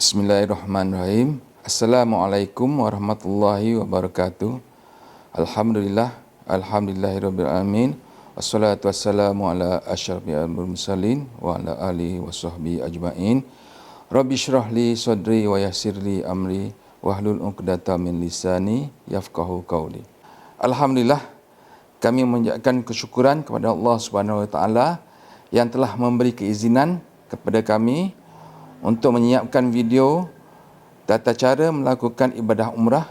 Bismillahirrahmanirrahim. Assalamualaikum warahmatullahi wabarakatuh. Alhamdulillahirabbil alamin. Wassalatu wassalamu ala asyrafil mursalin wa ala alihi washabbihi ajmain. Rabbi shrah li sadri wa yassir li amri wahlul 'uqdatam min lisani yafqahu qawli. Alhamdulillah, kami mengucapkan kesyukuran kepada Allah Subhanahu wa taala yang telah memberi keizinan kepada kami untuk menyiapkan video tata cara melakukan ibadah umrah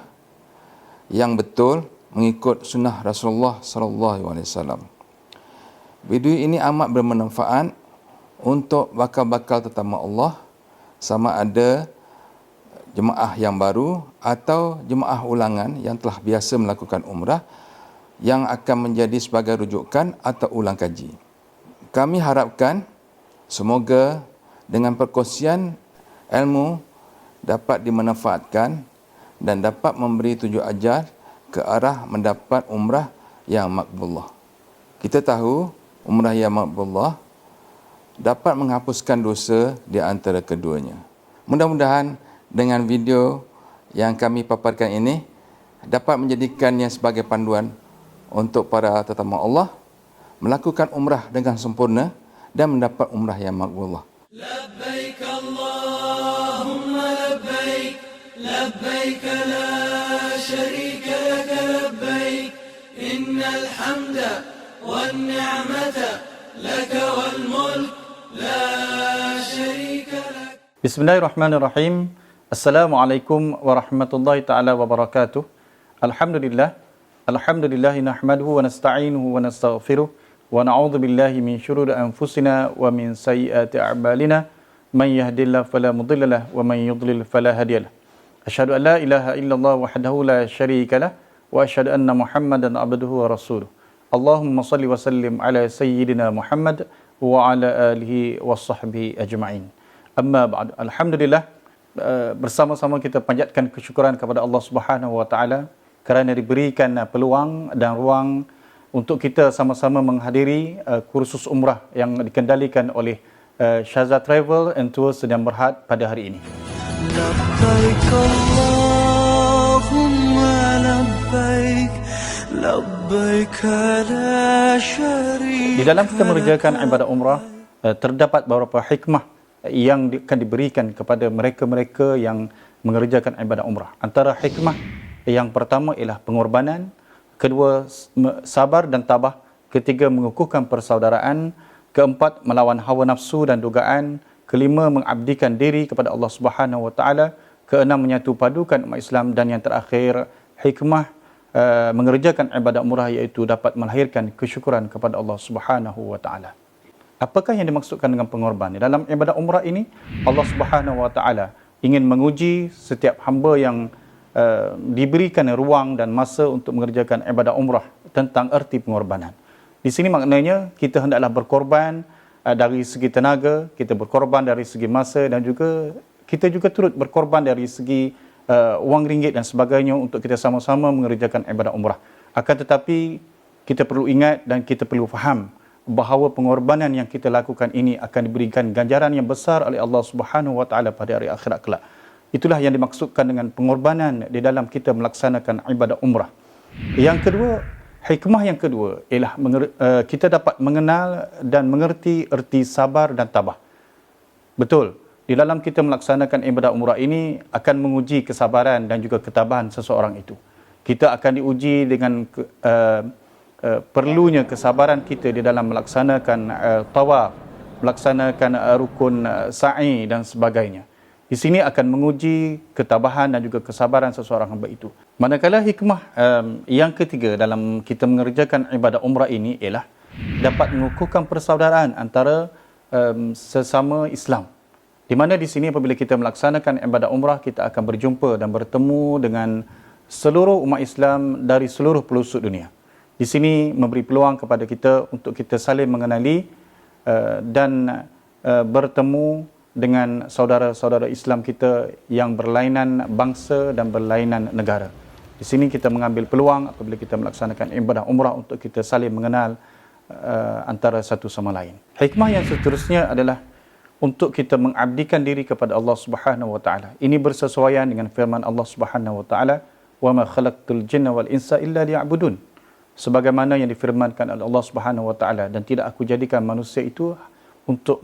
yang betul mengikut sunnah Rasulullah sallallahu alaihi wasallam. Video ini amat bermanfaat untuk bakal-bakal tetamu Allah, sama ada jemaah yang baru atau jemaah ulangan yang telah biasa melakukan umrah yang akan menjadi sebagai rujukan atau ulang kaji. Kami harapkan semoga dengan perkongsian ilmu dapat dimanfaatkan dan dapat memberi tunjuk ajar ke arah mendapat umrah yang makbullah. Kita tahu umrah yang makbullah dapat menghapuskan dosa di antara keduanya. Mudah-mudahan dengan video yang kami paparkan ini dapat menjadikannya sebagai panduan untuk para tetamu Allah melakukan umrah dengan sempurna dan mendapat umrah yang makbullah. لبيك اللهم لبيك لبيك لا شريك لك لبيك إن الحمد والنعمة لك والملك لا شريك لك. Bismillahirrahmanirrahim. Assalamualaikum warahmatullahi taala wabarakatuh. Alhamdulillah nahmaduhu wa nasta'inuhu wa nastaghfiruh wa na'udzu billahi min syururi anfusina wa min sayyiati a'malina man yahdihillahu fala mudilla lahu wa man yudlil fala hadiyalah. Asyhadu an la ilaha illallah wahdahu la syarika lah wa asyhadu anna Muhammadan abduhu wa rasuluh. Allahumma shalli wa sallim ala sayyidina Muhammad wa ala alihi washabbihi ajma'in. Amma ba'd. Alhamdulillah, bersama-sama kita panjatkan kesyukuran kepada Allah Subhanahu wa taala kerana diberikan peluang dan ruang untuk kita sama-sama menghadiri kursus umrah yang dikendalikan oleh Shahzad Travel and Tours Sdn Bhd pada hari ini. لبيك اللهم لبيك لبيك لا شريك. Di dalam kita mengerjakan ibadah umrah, terdapat beberapa hikmah yang akan diberikan kepada mereka-mereka yang mengerjakan ibadah umrah. Antara hikmah yang pertama ialah pengorbanan, kedua sabar dan tabah, ketiga mengukuhkan persaudaraan, keempat melawan hawa nafsu dan dugaan, kelima mengabdikan diri kepada Allah Subhanahu wa taala, keenam menyatu padukan umat Islam, dan yang terakhir hikmah mengerjakan ibadah umrah iaitu dapat melahirkan kesyukuran kepada Allah Subhanahu wa taala. Apakah yang dimaksudkan dengan pengorbanan? Dalam ibadah umrah ini Allah Subhanahu wa taala ingin menguji setiap hamba yang diberikan ruang dan masa untuk mengerjakan ibadah umrah tentang erti pengorbanan. Di sini maknanya kita hendaklah berkorban dari segi tenaga, kita berkorban dari segi masa, dan juga kita juga turut berkorban dari segi wang ringgit dan sebagainya untuk kita sama-sama mengerjakan ibadah umrah. Akan tetapi kita perlu ingat dan kita perlu faham bahawa pengorbanan yang kita lakukan ini akan diberikan ganjaran yang besar oleh Allah Subhanahu wa taala pada hari akhirat kelak. Itulah yang dimaksudkan dengan pengorbanan di dalam kita melaksanakan ibadah umrah. Yang kedua, hikmah yang kedua ialah kita dapat mengenal dan mengerti erti sabar dan tabah. Betul, di dalam kita melaksanakan ibadah umrah ini akan menguji kesabaran dan juga ketabahan seseorang itu. Kita akan diuji dengan perlunya kesabaran kita di dalam melaksanakan tawaf, melaksanakan rukun sa'i dan sebagainya. Di sini akan menguji ketabahan dan juga kesabaran seseorang hamba itu. Manakala hikmah yang ketiga dalam kita mengerjakan ibadah umrah ini ialah dapat mengukuhkan persaudaraan antara sesama Islam. Di mana di sini apabila kita melaksanakan ibadah umrah, kita akan berjumpa dan bertemu dengan seluruh umat Islam dari seluruh pelosok dunia. Di sini memberi peluang kepada kita untuk kita saling mengenali dan bertemu dengan saudara-saudara Islam kita yang berlainan bangsa dan berlainan negara. Di sini kita mengambil peluang apabila kita melaksanakan ibadah umrah untuk kita saling mengenal antara satu sama lain. Hikmah yang seterusnya adalah untuk kita mengabdikan diri kepada Allah Subhanahu wa taala. Ini bersesuaian dengan firman Allah Subhanahu wa taala, "Wa ma khalaqtul jinna wal insa illa liya'budun." Sebagaimana yang difirmankan oleh Allah Subhanahu wa taala, dan tidak aku jadikan manusia itu untuk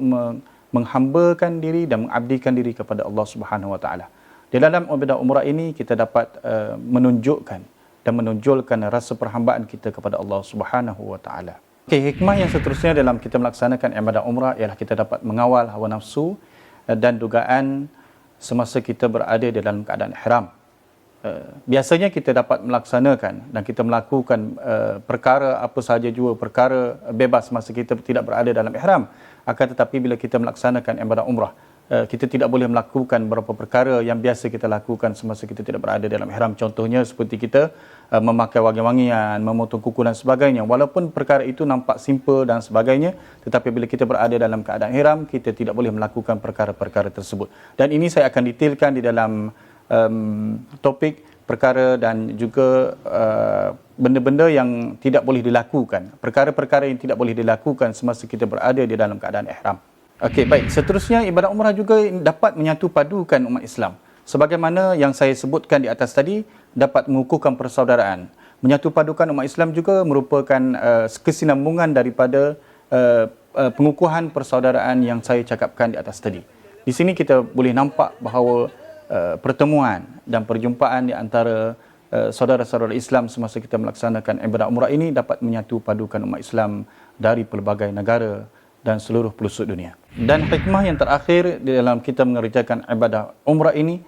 menghambakan diri dan mengabdikan diri kepada Allah Subhanahu wa taala. Di dalam ibadah umrah ini kita dapat menunjukkan dan menonjolkan rasa perhambaan kita kepada Allah Subhanahu wa taala. Okey, hikmah yang seterusnya dalam kita melaksanakan ibadah umrah ialah kita dapat mengawal hawa nafsu dan dugaan semasa kita berada di dalam keadaan ihram. Biasanya kita dapat melaksanakan dan kita melakukan perkara apa sahaja jua, perkara bebas masa kita tidak berada dalam ihram. Akan tetapi bila kita melaksanakan ibadah umrah, kita tidak boleh melakukan beberapa perkara yang biasa kita lakukan semasa kita tidak berada dalam ihram. Contohnya seperti kita memakai wangi-wangian, memotong kuku dan sebagainya. Walaupun perkara itu nampak simple dan sebagainya, tetapi bila kita berada dalam keadaan ihram, kita tidak boleh melakukan perkara-perkara tersebut. Dan ini saya akan detailkan di dalam topik perkara dan juga benda-benda yang tidak boleh dilakukan. Perkara-perkara yang tidak boleh dilakukan semasa kita berada di dalam keadaan ihram. Okey, baik. Seterusnya, ibadah umrah juga dapat menyatu padukan umat Islam. Sebagaimana yang saya sebutkan di atas tadi, dapat mengukuhkan persaudaraan. Menyatu padukan umat Islam juga merupakan kesinambungan daripada pengukuhan persaudaraan yang saya cakapkan di atas tadi. Di sini kita boleh nampak bahawa pertemuan dan perjumpaan di antara saudara-saudara Islam semasa kita melaksanakan ibadah umrah ini dapat menyatu padukan umat Islam dari pelbagai negara dan seluruh pelosok dunia. Dan hikmah yang terakhir di dalam kita mengerjakan ibadah umrah ini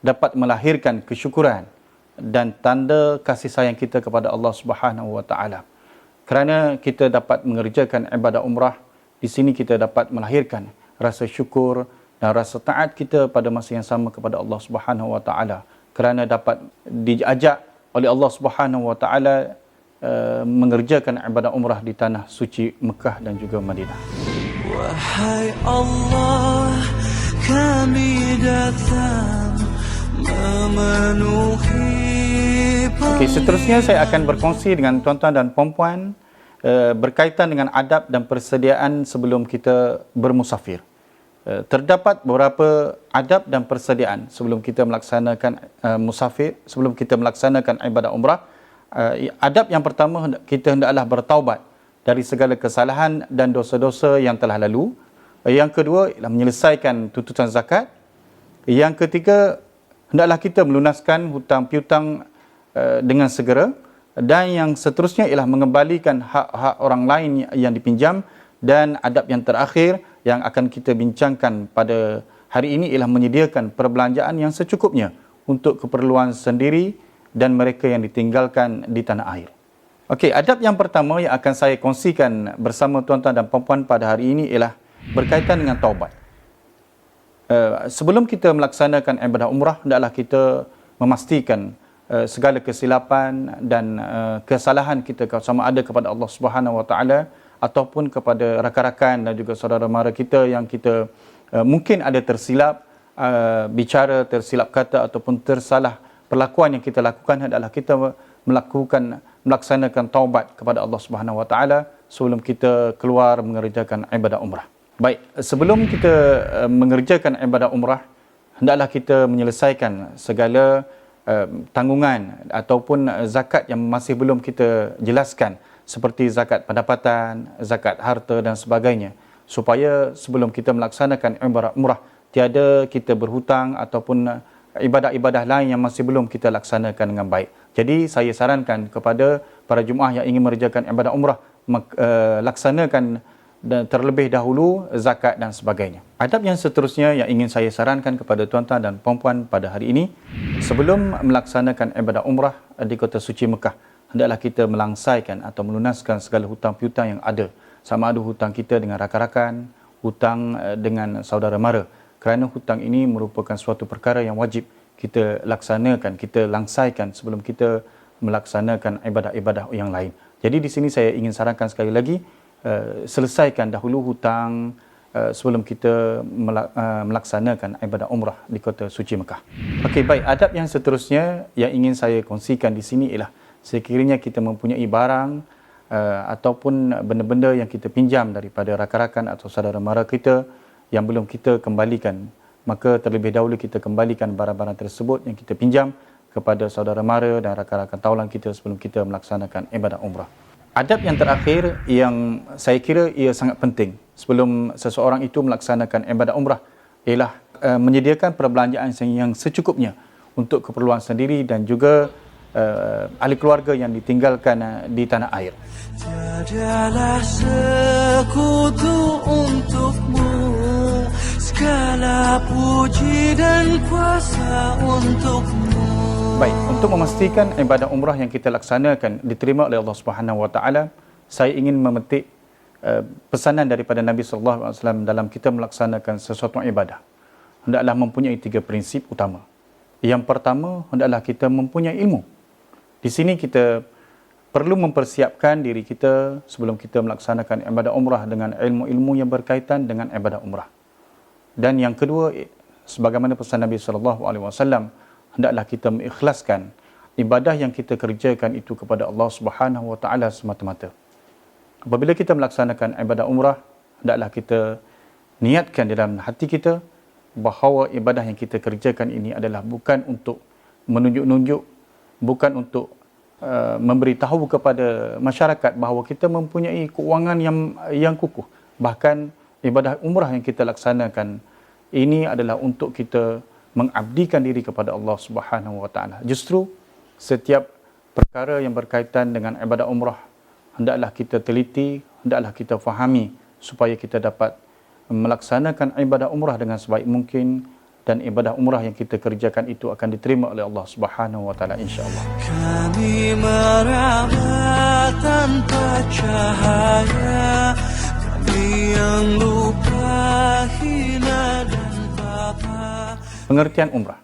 dapat melahirkan kesyukuran dan tanda kasih sayang kita kepada Allah Subhanahu wa taala. Kerana kita dapat mengerjakan ibadah umrah, di sini kita dapat melahirkan rasa syukur dan rasa taat kita pada masa yang sama kepada Allah Subhanahu wa taala, kerana dapat diajak oleh Allah Subhanahu wa taala mengerjakan ibadah umrah di tanah suci Mekah dan juga Madinah. Wahai Allah, kami datang memenuhi. Okey, seterusnya saya akan berkongsi dengan tuan-tuan dan puan-puan berkaitan dengan adab dan persediaan sebelum kita bermusafir. Terdapat beberapa adab dan persediaan sebelum kita melaksanakan musafir, sebelum kita melaksanakan ibadah umrah. Adab yang pertama, kita hendaklah bertaubat dari segala kesalahan dan dosa-dosa yang telah lalu. Yang kedua ialah menyelesaikan tuntutan zakat. Yang ketiga, hendaklah kita melunaskan hutang piutang dengan segera. Dan yang seterusnya ialah mengembalikan hak-hak orang lain yang dipinjam. Dan adab yang terakhir yang akan kita bincangkan pada hari ini ialah menyediakan perbelanjaan yang secukupnya untuk keperluan sendiri dan mereka yang ditinggalkan di tanah air. Okey, adab yang pertama yang akan saya kongsikan bersama tuan-tuan dan puan-puan pada hari ini ialah berkaitan dengan taubat. Sebelum kita melaksanakan ibadah umrah, hendaklah kita memastikan segala kesilapan dan kesalahan kita sama ada kepada Allah Subhanahu wa taala ataupun kepada rakan-rakan dan juga saudara mara kita yang kita mungkin ada tersilap bicara, tersilap kata ataupun tersalah perlakuan yang kita lakukan, hendaklah kita melaksanakan taubat kepada Allah Subhanahu wa taala sebelum kita keluar mengerjakan ibadah umrah. Baik, sebelum kita mengerjakan ibadah umrah, hendaklah kita menyelesaikan segala tanggungan ataupun zakat yang masih belum kita jelaskan, seperti zakat pendapatan, zakat harta dan sebagainya, supaya sebelum kita melaksanakan ibadah umrah tiada kita berhutang ataupun ibadah-ibadah lain yang masih belum kita laksanakan dengan baik. Jadi saya sarankan kepada para jemaah yang ingin mengerjakan ibadah umrah, laksanakan terlebih dahulu zakat dan sebagainya. Adab yang seterusnya yang ingin saya sarankan kepada tuan-tuan dan puan-puan pada hari ini, sebelum melaksanakan ibadah umrah di kota suci Mekah, hendaklah kita melangsaikan atau melunaskan segala hutang piutang yang ada, sama ada hutang kita dengan rakan-rakan, hutang dengan saudara mara. Kerana hutang ini merupakan suatu perkara yang wajib kita laksanakan, kita langsaikan sebelum kita melaksanakan ibadah-ibadah yang lain. Jadi di sini saya ingin sarankan sekali lagi, selesaikan dahulu hutang sebelum kita melaksanakan ibadah umrah di kota suci Mekah. Okey, baik. Adab yang seterusnya yang ingin saya kongsikan di sini ialah sekiranya kita mempunyai barang ataupun benda-benda yang kita pinjam daripada rakan-rakan atau saudara mara kita yang belum kita kembalikan, maka terlebih dahulu kita kembalikan barang-barang tersebut yang kita pinjam kepada saudara mara dan rakan-rakan taulan kita sebelum kita melaksanakan ibadat umrah. Adab yang terakhir yang saya kira ia sangat penting sebelum seseorang itu melaksanakan ibadat umrah ialah menyediakan perbelanjaan yang secukupnya untuk keperluan sendiri dan juga ahli keluarga yang ditinggalkan di tanah air. Tiadalah sekutu untukmu, segala puji dan kuasa untukmu. Baik, untuk memastikan ibadah umrah yang kita laksanakan diterima oleh Allah Subhanahu Wa Taala, saya ingin memetik pesanan daripada Nabi sallallahu alaihi wasallam dalam kita melaksanakan sesuatu ibadah. Hendaklah mempunyai 3 prinsip utama. Yang pertama, hendaklah kita mempunyai ilmu. Di sini kita perlu mempersiapkan diri kita sebelum kita melaksanakan ibadah umrah dengan ilmu-ilmu yang berkaitan dengan ibadah umrah. Dan yang kedua, sebagaimana pesan Nabi sallallahu alaihi wasallam, hendaklah kita mengikhlaskan ibadah yang kita kerjakan itu kepada Allah Subhanahu Wa Taala semata-mata. Apabila kita melaksanakan ibadah umrah, hendaklah kita niatkan dalam hati kita bahawa ibadah yang kita kerjakan ini adalah bukan untuk menunjuk-nunjuk, bukan untuk memberitahu kepada masyarakat bahawa kita mempunyai keuangan yang kukuh. Bahkan ibadah umrah yang kita laksanakan ini adalah untuk kita mengabdikan diri kepada Allah Subhanahu Wa Taala. Justru setiap perkara yang berkaitan dengan ibadah umrah hendaklah kita teliti, hendaklah kita fahami supaya kita dapat melaksanakan ibadah umrah dengan sebaik mungkin dan ibadah umrah yang kita kerjakan itu akan diterima oleh Allah Subhanahu Wa Taala insya-Allah. Kami meraba tanpa cahaya, kami yang lupa hina dan papa. Pengertian umrah.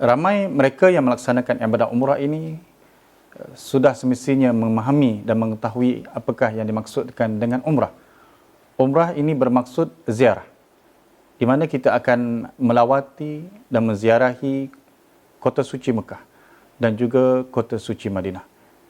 Ramai mereka yang melaksanakan ibadah umrah ini sudah semestinya memahami dan mengetahui apakah yang dimaksudkan dengan umrah. Umrah ini bermaksud ziarah, di mana kita akan melawati dan menziarahi kota suci Mekah dan juga kota suci Madinah.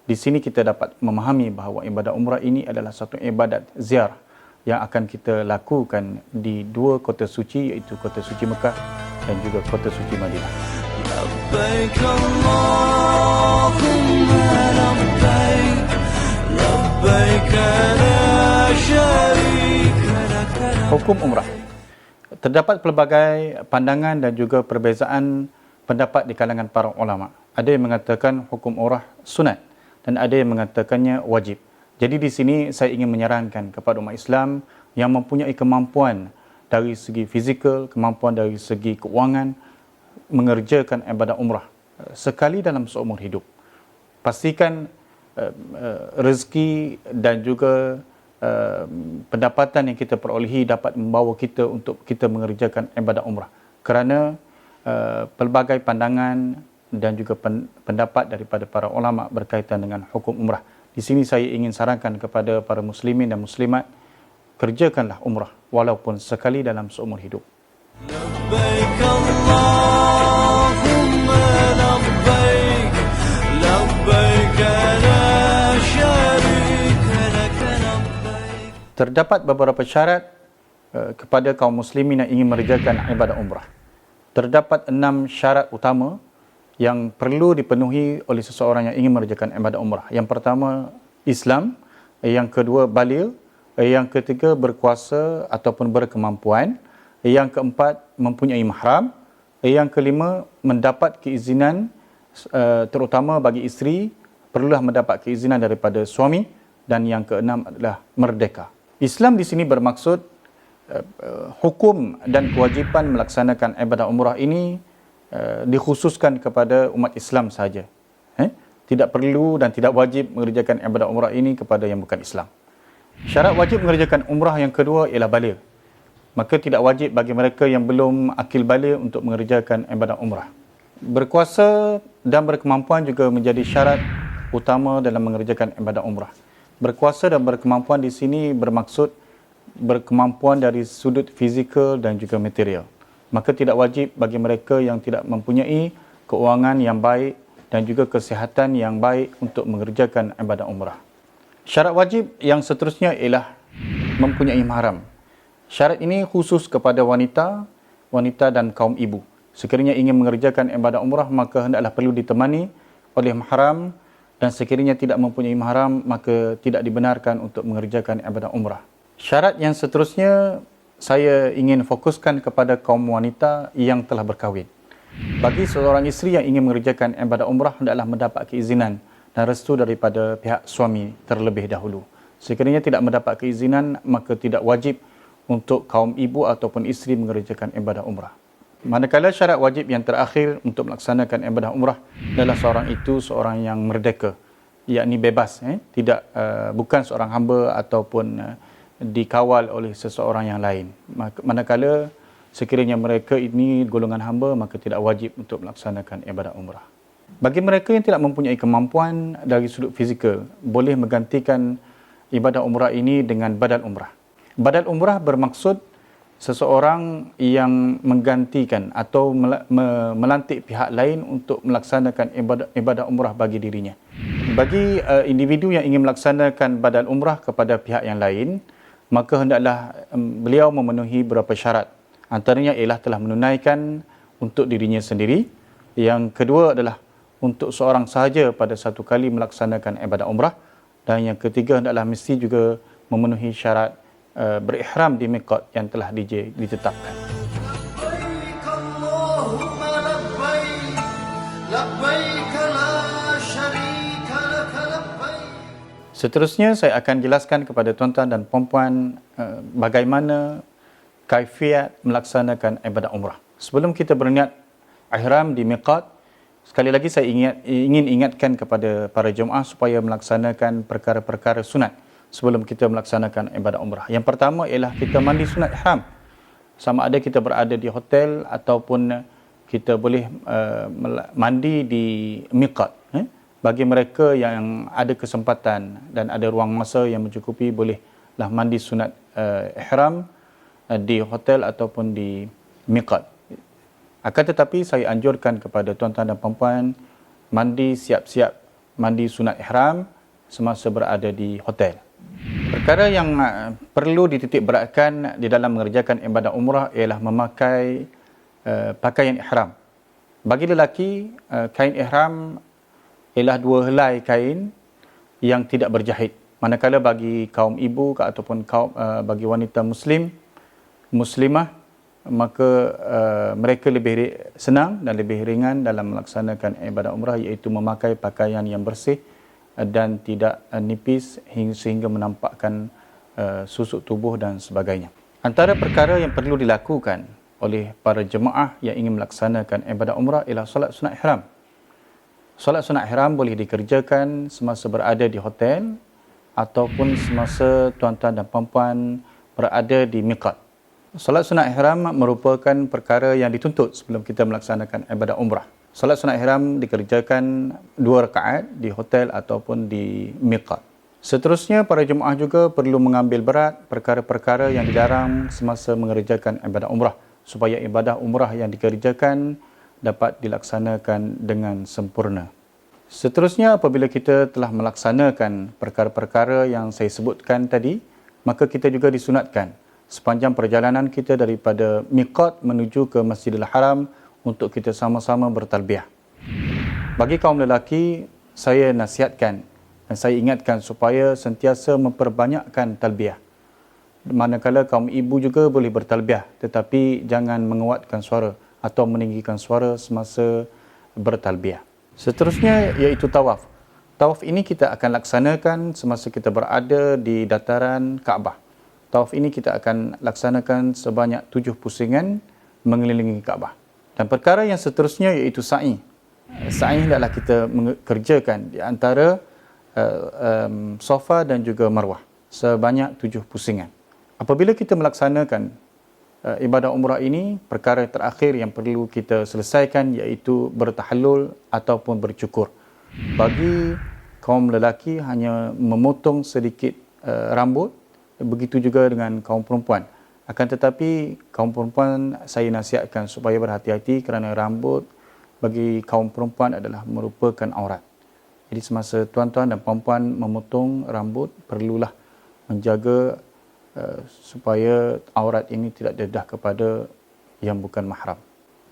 Di sini kita dapat memahami bahawa ibadah umrah ini adalah satu ibadat ziarah yang akan kita lakukan di 2 kota suci, iaitu kota suci Mekah dan juga kota suci Madinah. Labbaik Allahumma labbaik, labbaik la syarika lak. Hukum umrah. Terdapat pelbagai pandangan dan juga perbezaan pendapat di kalangan para ulama. Ada yang mengatakan hukum umrah sunat dan ada yang mengatakannya wajib. Jadi di sini saya ingin menyarankan kepada umat Islam yang mempunyai kemampuan dari segi fizikal, kemampuan dari segi keuangan, mengerjakan ibadah umrah sekali dalam seumur hidup. Pastikan rezeki dan juga pendapatan yang kita perolehi dapat membawa kita untuk kita mengerjakan ibadah umrah. Kerana pelbagai pandangan dan juga pendapat daripada para ulama berkaitan dengan hukum umrah. Di sini saya ingin sarankan kepada para muslimin dan muslimat, kerjakanlah umrah walaupun sekali dalam seumur hidup. Labbaik Allahumma labbaik, labbaik la syarika lak labbaik. Terdapat beberapa syarat kepada kaum muslimin yang ingin mengerjakan ibadah umrah. Terdapat 6 syarat utama yang perlu dipenuhi oleh seseorang yang ingin mengerjakan ibadah umrah. Yang pertama, Islam. Yang kedua, baligh. Yang ketiga, berkuasa ataupun berkemampuan. Yang keempat, mempunyai mahram. Yang kelima, mendapat keizinan, terutama bagi isteri, perlulah mendapat keizinan daripada suami. Dan yang keenam adalah merdeka. Islam di sini bermaksud hukum dan kewajipan melaksanakan ibadah umrah ini dikhususkan kepada umat Islam sahaja. Tidak perlu dan tidak wajib mengerjakan ibadah umrah ini kepada yang bukan Islam. Syarat wajib mengerjakan umrah yang kedua ialah baligh. Maka tidak wajib bagi mereka yang belum akil baligh untuk mengerjakan ibadah umrah. Berkuasa dan berkemampuan juga menjadi syarat utama dalam mengerjakan ibadah umrah. Berkuasa dan berkemampuan di sini bermaksud berkemampuan dari sudut fizikal dan juga material. Maka tidak wajib bagi mereka yang tidak mempunyai keuangan yang baik dan juga kesihatan yang baik untuk mengerjakan ibadah umrah. Syarat wajib yang seterusnya ialah mempunyai mahram. Syarat ini khusus kepada wanita dan kaum ibu. Sekiranya ingin mengerjakan ibadah umrah, maka hendaklah perlu ditemani oleh mahram, dan sekiranya tidak mempunyai mahram, maka tidak dibenarkan untuk mengerjakan ibadah umrah. Syarat yang seterusnya, saya ingin fokuskan kepada kaum wanita yang telah berkahwin. Bagi seorang isteri yang ingin mengerjakan ibadah umrah, hendaklah mendapat keizinan dan restu daripada pihak suami terlebih dahulu. Sekiranya tidak mendapat keizinan, maka tidak wajib untuk kaum ibu ataupun isteri mengerjakan ibadah umrah. Manakala syarat wajib yang terakhir untuk melaksanakan ibadah umrah adalah seorang yang merdeka, yakni bebas, bukan seorang hamba ataupun dikawal oleh seseorang yang lain. Manakala sekiranya mereka ini golongan hamba, maka tidak wajib untuk melaksanakan ibadah umrah. Bagi mereka yang tidak mempunyai kemampuan dari sudut fizikal, boleh menggantikan ibadah umrah ini dengan badal umrah. Badal umrah bermaksud seseorang yang menggantikan atau melantik pihak lain untuk melaksanakan ibadah umrah bagi dirinya. Bagi individu yang ingin melaksanakan badal umrah kepada pihak yang lain, maka hendaklah beliau memenuhi beberapa syarat. Antaranya ialah telah menunaikan untuk dirinya sendiri. Yang kedua adalah untuk seorang sahaja pada satu kali melaksanakan ibadah umrah. Dan yang ketiga hendaklah mesti juga memenuhi syarat berihram di miqat yang telah ditetapkan. لبيك اللهم لبيك لبيك لا شريك لك لبيك. Seterusnya saya akan jelaskan kepada tuan-tuan dan puan-puan bagaimana kaifiat melaksanakan ibadah umrah. Sebelum kita berniat ihram di miqat, sekali lagi saya ingin ingatkan kepada para jemaah supaya melaksanakan perkara-perkara sunat sebelum kita melaksanakan ibadah umrah. Yang pertama ialah kita mandi sunat ihram. Sama ada kita berada di hotel ataupun kita boleh mandi di miqat. Bagi mereka yang ada kesempatan dan ada ruang masa yang mencukupi, bolehlah mandi sunat ihram di hotel ataupun di miqat. Akan tetapi saya anjurkan kepada tuan-tuan dan puan-puan mandi siap-siap mandi sunat ihram semasa berada di hotel. Perkara yang perlu dititik beratkan di dalam mengerjakan ibadah umrah ialah memakai pakaian ihram. Bagi lelaki, kain ihram ialah 2 helai kain yang tidak berjahit. Manakala bagi kaum ibu ataupun bagi wanita muslimah, maka mereka lebih senang dan lebih ringan dalam melaksanakan ibadah umrah, iaitu memakai pakaian yang bersih dan tidak nipis sehingga menampakkan susuk tubuh dan sebagainya. Antara perkara yang perlu dilakukan oleh para jemaah yang ingin melaksanakan ibadah umrah ialah solat sunat ihram. Solat sunat ihram boleh dikerjakan semasa berada di hotel ataupun semasa tuan-tuan dan puan-puan berada di miqat. Solat sunat ihram merupakan perkara yang dituntut sebelum kita melaksanakan ibadah umrah. Solat sunat ihram dikerjakan 2 rakaat di hotel ataupun di miqat. Seterusnya, para jemaah juga perlu mengambil berat perkara-perkara yang dilarang semasa mengerjakan ibadah umrah supaya ibadah umrah yang dikerjakan dapat dilaksanakan dengan sempurna. Seterusnya, apabila kita telah melaksanakan perkara-perkara yang saya sebutkan tadi, maka kita juga disunatkan sepanjang perjalanan kita daripada miqat menuju ke Masjidil Haram untuk kita sama-sama bertalbiyah. Bagi kaum lelaki, saya nasihatkan dan saya ingatkan supaya sentiasa memperbanyakkan talbiyah. Manakala kaum ibu juga boleh bertalbiyah, tetapi jangan menguatkan suara atau meninggikan suara semasa bertalbiyah. Seterusnya iaitu tawaf. Tawaf ini kita akan laksanakan semasa kita berada di dataran Kaabah. Tawaf ini kita akan laksanakan sebanyak 7 pusingan mengelilingi Kaabah. Dan perkara yang seterusnya iaitu sa'i. Sa'i hendaklah kita kerjakan di antara Safa dan juga Marwah sebanyak 7 pusingan. Apabila kita melaksanakan ibadah umrah ini, perkara terakhir yang perlu kita selesaikan iaitu bertahallul ataupun bercukur. Bagi kaum lelaki hanya memotong sedikit rambut, begitu juga dengan kaum perempuan. Akan tetapi kaum perempuan saya nasihatkan supaya berhati-hati kerana rambut bagi kaum perempuan adalah merupakan aurat. Jadi semasa tuan-tuan dan puan-puan memotong rambut, perlulah menjaga supaya aurat ini tidak dedah kepada yang bukan mahram.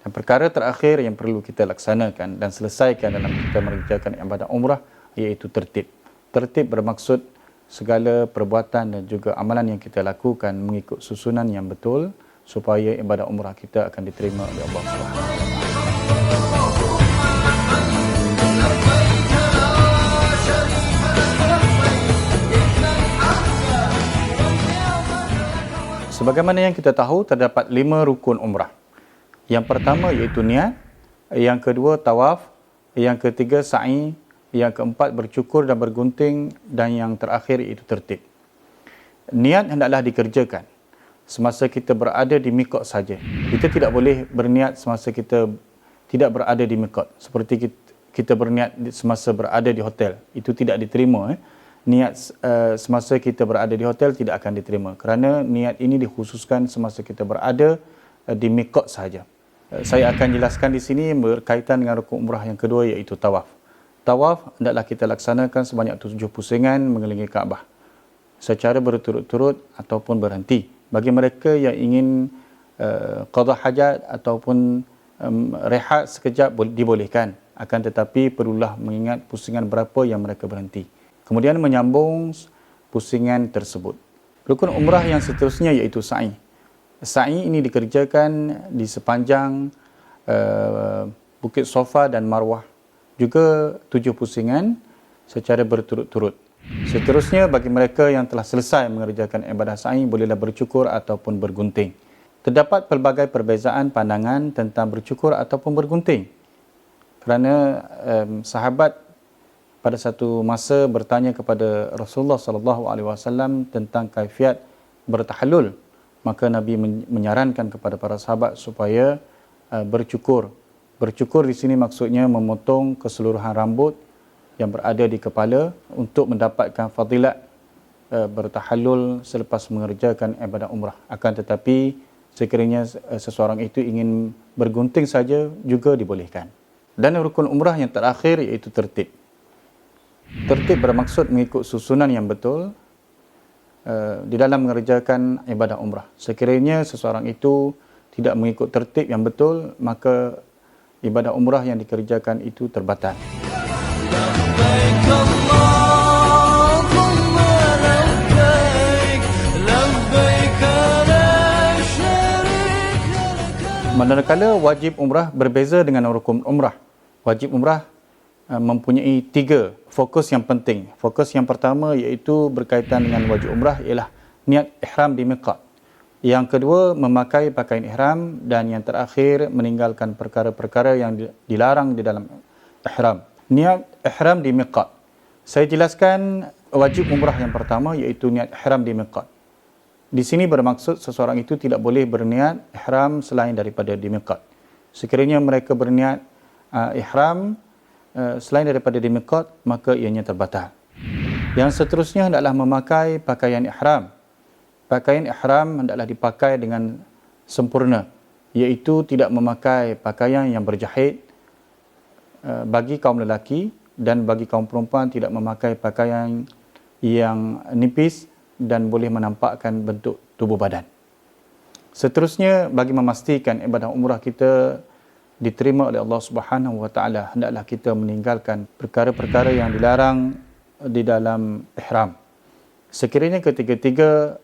Dan perkara terakhir yang perlu kita laksanakan dan selesaikan dalam kita mengerjakan ibadah umrah iaitu tertib. Tertib bermaksud segala perbuatan dan juga amalan yang kita lakukan mengikut susunan yang betul supaya ibadah umrah kita akan diterima oleh Allah Subhanahu. Sebagaimana yang kita tahu, terdapat 5 rukun umrah. Yang pertama iaitu niat, yang kedua tawaf, yang ketiga sa'i, yang keempat bercukur dan bergunting, dan yang terakhir iaitu tertib. Niat hendaklah dikerjakan semasa kita berada di miqat saja. Kita tidak boleh berniat semasa kita tidak berada di miqat. Seperti kita berniat semasa berada di hotel, itu tidak diterima. Niat semasa kita berada di hotel tidak akan diterima kerana niat ini dikhususkan semasa kita berada di miqat sahaja. Saya akan jelaskan di sini berkaitan dengan rukun umrah yang kedua iaitu tawaf. Tawaf hendaklah kita laksanakan sebanyak 7 pusingan mengelilingi Kaabah secara berturut-turut ataupun berhenti. Bagi mereka yang ingin qada hajat ataupun rehat sekejap dibolehkan, akan tetapi perlulah mengingat pusingan berapa yang mereka berhenti. Kemudian menyambung pusingan tersebut. Rukun umrah yang seterusnya iaitu sa'i. Sa'i ini dikerjakan di sepanjang Bukit Safa dan Marwah. Juga 7 pusingan secara berturut-turut. Seterusnya bagi mereka yang telah selesai mengerjakan ibadah sa'i bolehlah bercukur ataupun bergunting. Terdapat pelbagai perbezaan pandangan tentang bercukur ataupun bergunting. Kerana sahabat pada satu masa bertanya kepada Rasulullah SAW tentang kaifiat bertahallul, maka Nabi menyarankan kepada para sahabat supaya bercukur. Bercukur di sini maksudnya memotong keseluruhan rambut yang berada di kepala untuk mendapatkan fadilat bertahallul selepas mengerjakan ibadah umrah. Akan tetapi sekiranya seseorang itu ingin bergunting saja juga dibolehkan. Dan rukun umrah yang terakhir iaitu tertib. Tertib bermaksud mengikut susunan yang betul di dalam mengerjakan ibadah umrah. Sekiranya seseorang itu tidak mengikut tertib yang betul, maka ibadah umrah yang dikerjakan itu terbatal. Manakala wajib umrah berbeza dengan rukun umrah. Wajib umrah mempunyai 3 fokus yang penting. Fokus yang pertama iaitu berkaitan dengan wajib umrah ialah niat ihram di miqat. Yang kedua memakai pakaian ihram, dan yang terakhir meninggalkan perkara-perkara yang dilarang di dalam ihram. Niat ihram di miqat. Saya jelaskan wajib umrah yang pertama iaitu niat ihram di miqat. Di sini bermaksud seseorang itu tidak boleh berniat ihram selain daripada di miqat. Sekiranya mereka berniat ihram selain daripada di miqat, maka ianya terbatal. Yang seterusnya hendaklah memakai pakaian ihram. Pakaian ihram hendaklah dipakai dengan sempurna, iaitu tidak memakai pakaian yang berjahit bagi kaum lelaki, dan bagi kaum perempuan tidak memakai pakaian yang nipis dan boleh menampakkan bentuk tubuh badan. Seterusnya bagi memastikan ibadah umrah kita diterima oleh Allah Subhanahu wa taala, hendaklah kita meninggalkan perkara-perkara yang dilarang di dalam ihram. Sekiranya ketiga-tiga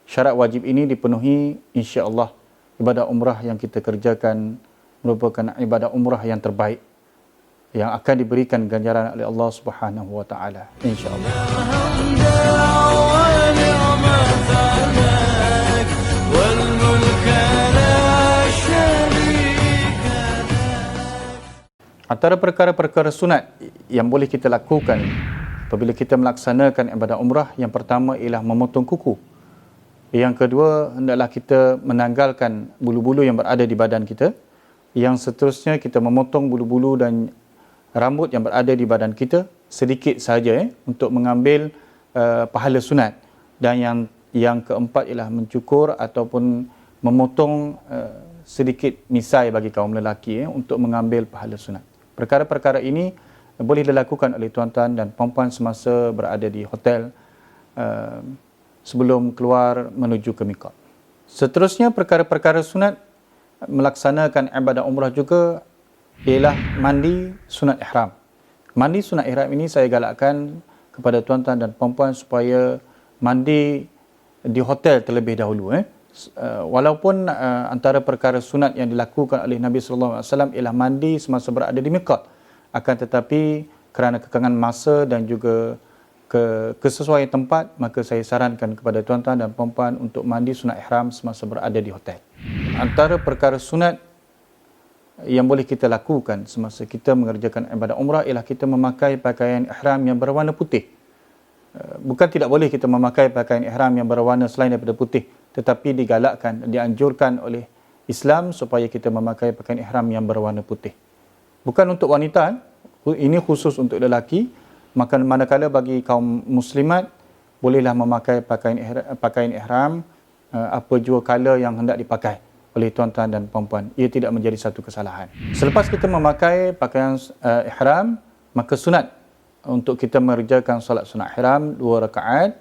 syarat wajib ini dipenuhi, insya-Allah ibadah umrah yang kita kerjakan merupakan ibadah umrah yang terbaik yang akan diberikan ganjaran oleh Allah Subhanahu wa taala, insya-Allah. Antara perkara-perkara sunat yang boleh kita lakukan apabila kita melaksanakan ibadah umrah, yang pertama ialah memotong kuku. Yang kedua, hendaklah kita menanggalkan bulu-bulu yang berada di badan kita. Yang seterusnya, kita memotong bulu-bulu dan rambut yang berada di badan kita sedikit saja untuk mengambil pahala sunat. Dan yang keempat ialah mencukur ataupun memotong sedikit misai bagi kaum lelaki untuk mengambil pahala sunat. Perkara-perkara ini boleh dilakukan oleh tuan-tuan dan puan-puan semasa berada di hotel sebelum keluar menuju ke miqat. Seterusnya, perkara-perkara sunat melaksanakan ibadah umrah juga ialah mandi sunat ihram. Mandi sunat ihram ini saya galakkan kepada tuan-tuan dan puan-puan supaya mandi di hotel terlebih dahulu. Walaupun antara perkara sunat yang dilakukan oleh Nabi sallallahu alaihi wasallam ialah mandi semasa berada di miqat, akan tetapi kerana kekangan masa dan juga kesesuaian tempat, maka saya sarankan kepada tuan-tuan dan puan-puan untuk mandi sunat ihram semasa berada di hotel. Antara perkara sunat yang boleh kita lakukan semasa kita mengerjakan ibadah umrah ialah kita memakai pakaian ihram yang berwarna putih. Bukan tidak boleh kita memakai pakaian ihram yang berwarna selain daripada putih, tetapi digalakkan, dianjurkan oleh Islam supaya kita memakai pakaian ihram yang berwarna putih. Bukan untuk wanita, ini khusus untuk lelaki. Maka manakala bagi kaum muslimat, bolehlah memakai pakaian ihram apa jua color yang hendak dipakai oleh tuan-tuan dan puan-puan. Ia tidak menjadi satu kesalahan. Selepas kita memakai pakaian ihram, maka sunat untuk kita mengerjakan solat sunat ihram 2 rakaat,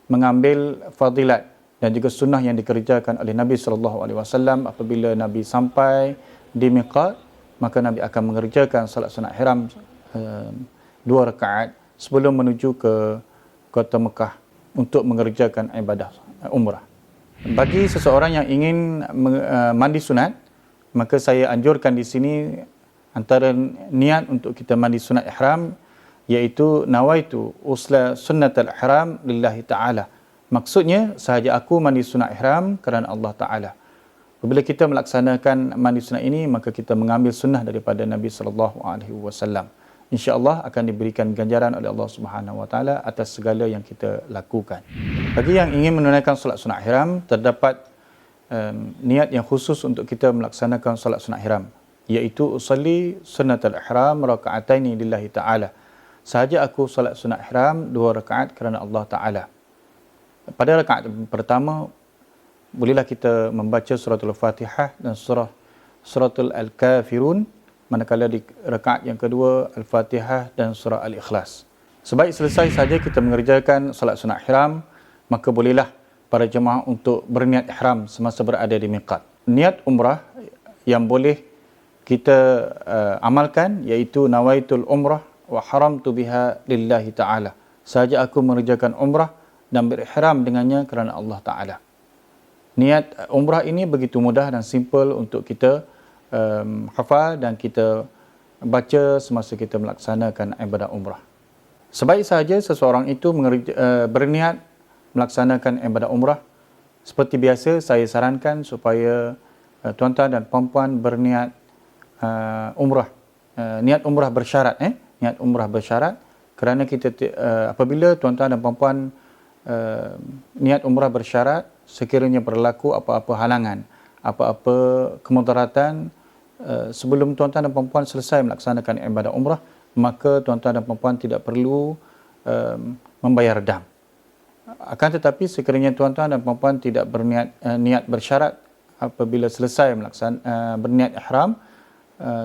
mengambil fadilat dan juga sunnah yang dikerjakan oleh Nabi SAW apabila Nabi sampai di miqat, maka Nabi akan mengerjakan solat sunat ihram 2 rakaat sebelum menuju ke kota Mekah untuk mengerjakan ibadah umrah. Bagi seseorang yang ingin mandi sunat, maka saya anjurkan di sini antara niat untuk kita mandi sunat ihram iaitu nawaitu usla sunnatul ihram lillahi ta'ala. Maksudnya, sahaja aku mandi sunat ihram kerana Allah Ta'ala. Apabila kita melaksanakan mandi sunat ini, maka kita mengambil sunnah daripada Nabi SAW. InsyaAllah akan diberikan ganjaran oleh Allah Subhanahu Wa Taala atas segala yang kita lakukan. Bagi yang ingin menunaikan solat sunat ihram, terdapat niat yang khusus untuk kita melaksanakan solat sunat ihram, iaitu usalli sunnatul ihram raka'ataini lillahi ta'ala. Sahaja aku solat sunat ihram 2 rakaat kerana Allah Ta'ala. Pada rakaat pertama, bolehlah kita membaca suratul Fatihah dan suratul Al-Kafirun, manakala di rakaat yang kedua Al-Fatihah dan surah Al-Ikhlas. Sebaik selesai saja kita mengerjakan solat sunat ihram, maka bolehlah para jemaah untuk berniat ihram semasa berada di miqat. Niat umrah yang boleh kita amalkan iaitu nawaitul umrah wa haramtu biha lillahi ta'ala. Sahaja aku mengerjakan umrah dan berihram dengannya kerana Allah Ta'ala. Niat umrah ini begitu mudah dan simple untuk kita hafal dan kita baca semasa kita melaksanakan ibadah umrah. Sebaik sahaja seseorang itu berniat melaksanakan ibadah umrah, seperti biasa saya sarankan supaya tuan-tuan dan puan-puan berniat umrah. Niat umrah bersyarat. Niat umrah bersyarat kerana kita apabila tuan-tuan dan puan-puan niat umrah bersyarat, sekiranya berlaku apa-apa halangan, apa-apa kemudaratan sebelum tuan-tuan dan puan-puan selesai melaksanakan ibadah umrah, maka tuan-tuan dan puan-puan tidak perlu membayar dam. Akan tetapi sekiranya tuan-tuan dan puan-puan tidak berniat niat bersyarat apabila selesai berniat ihram,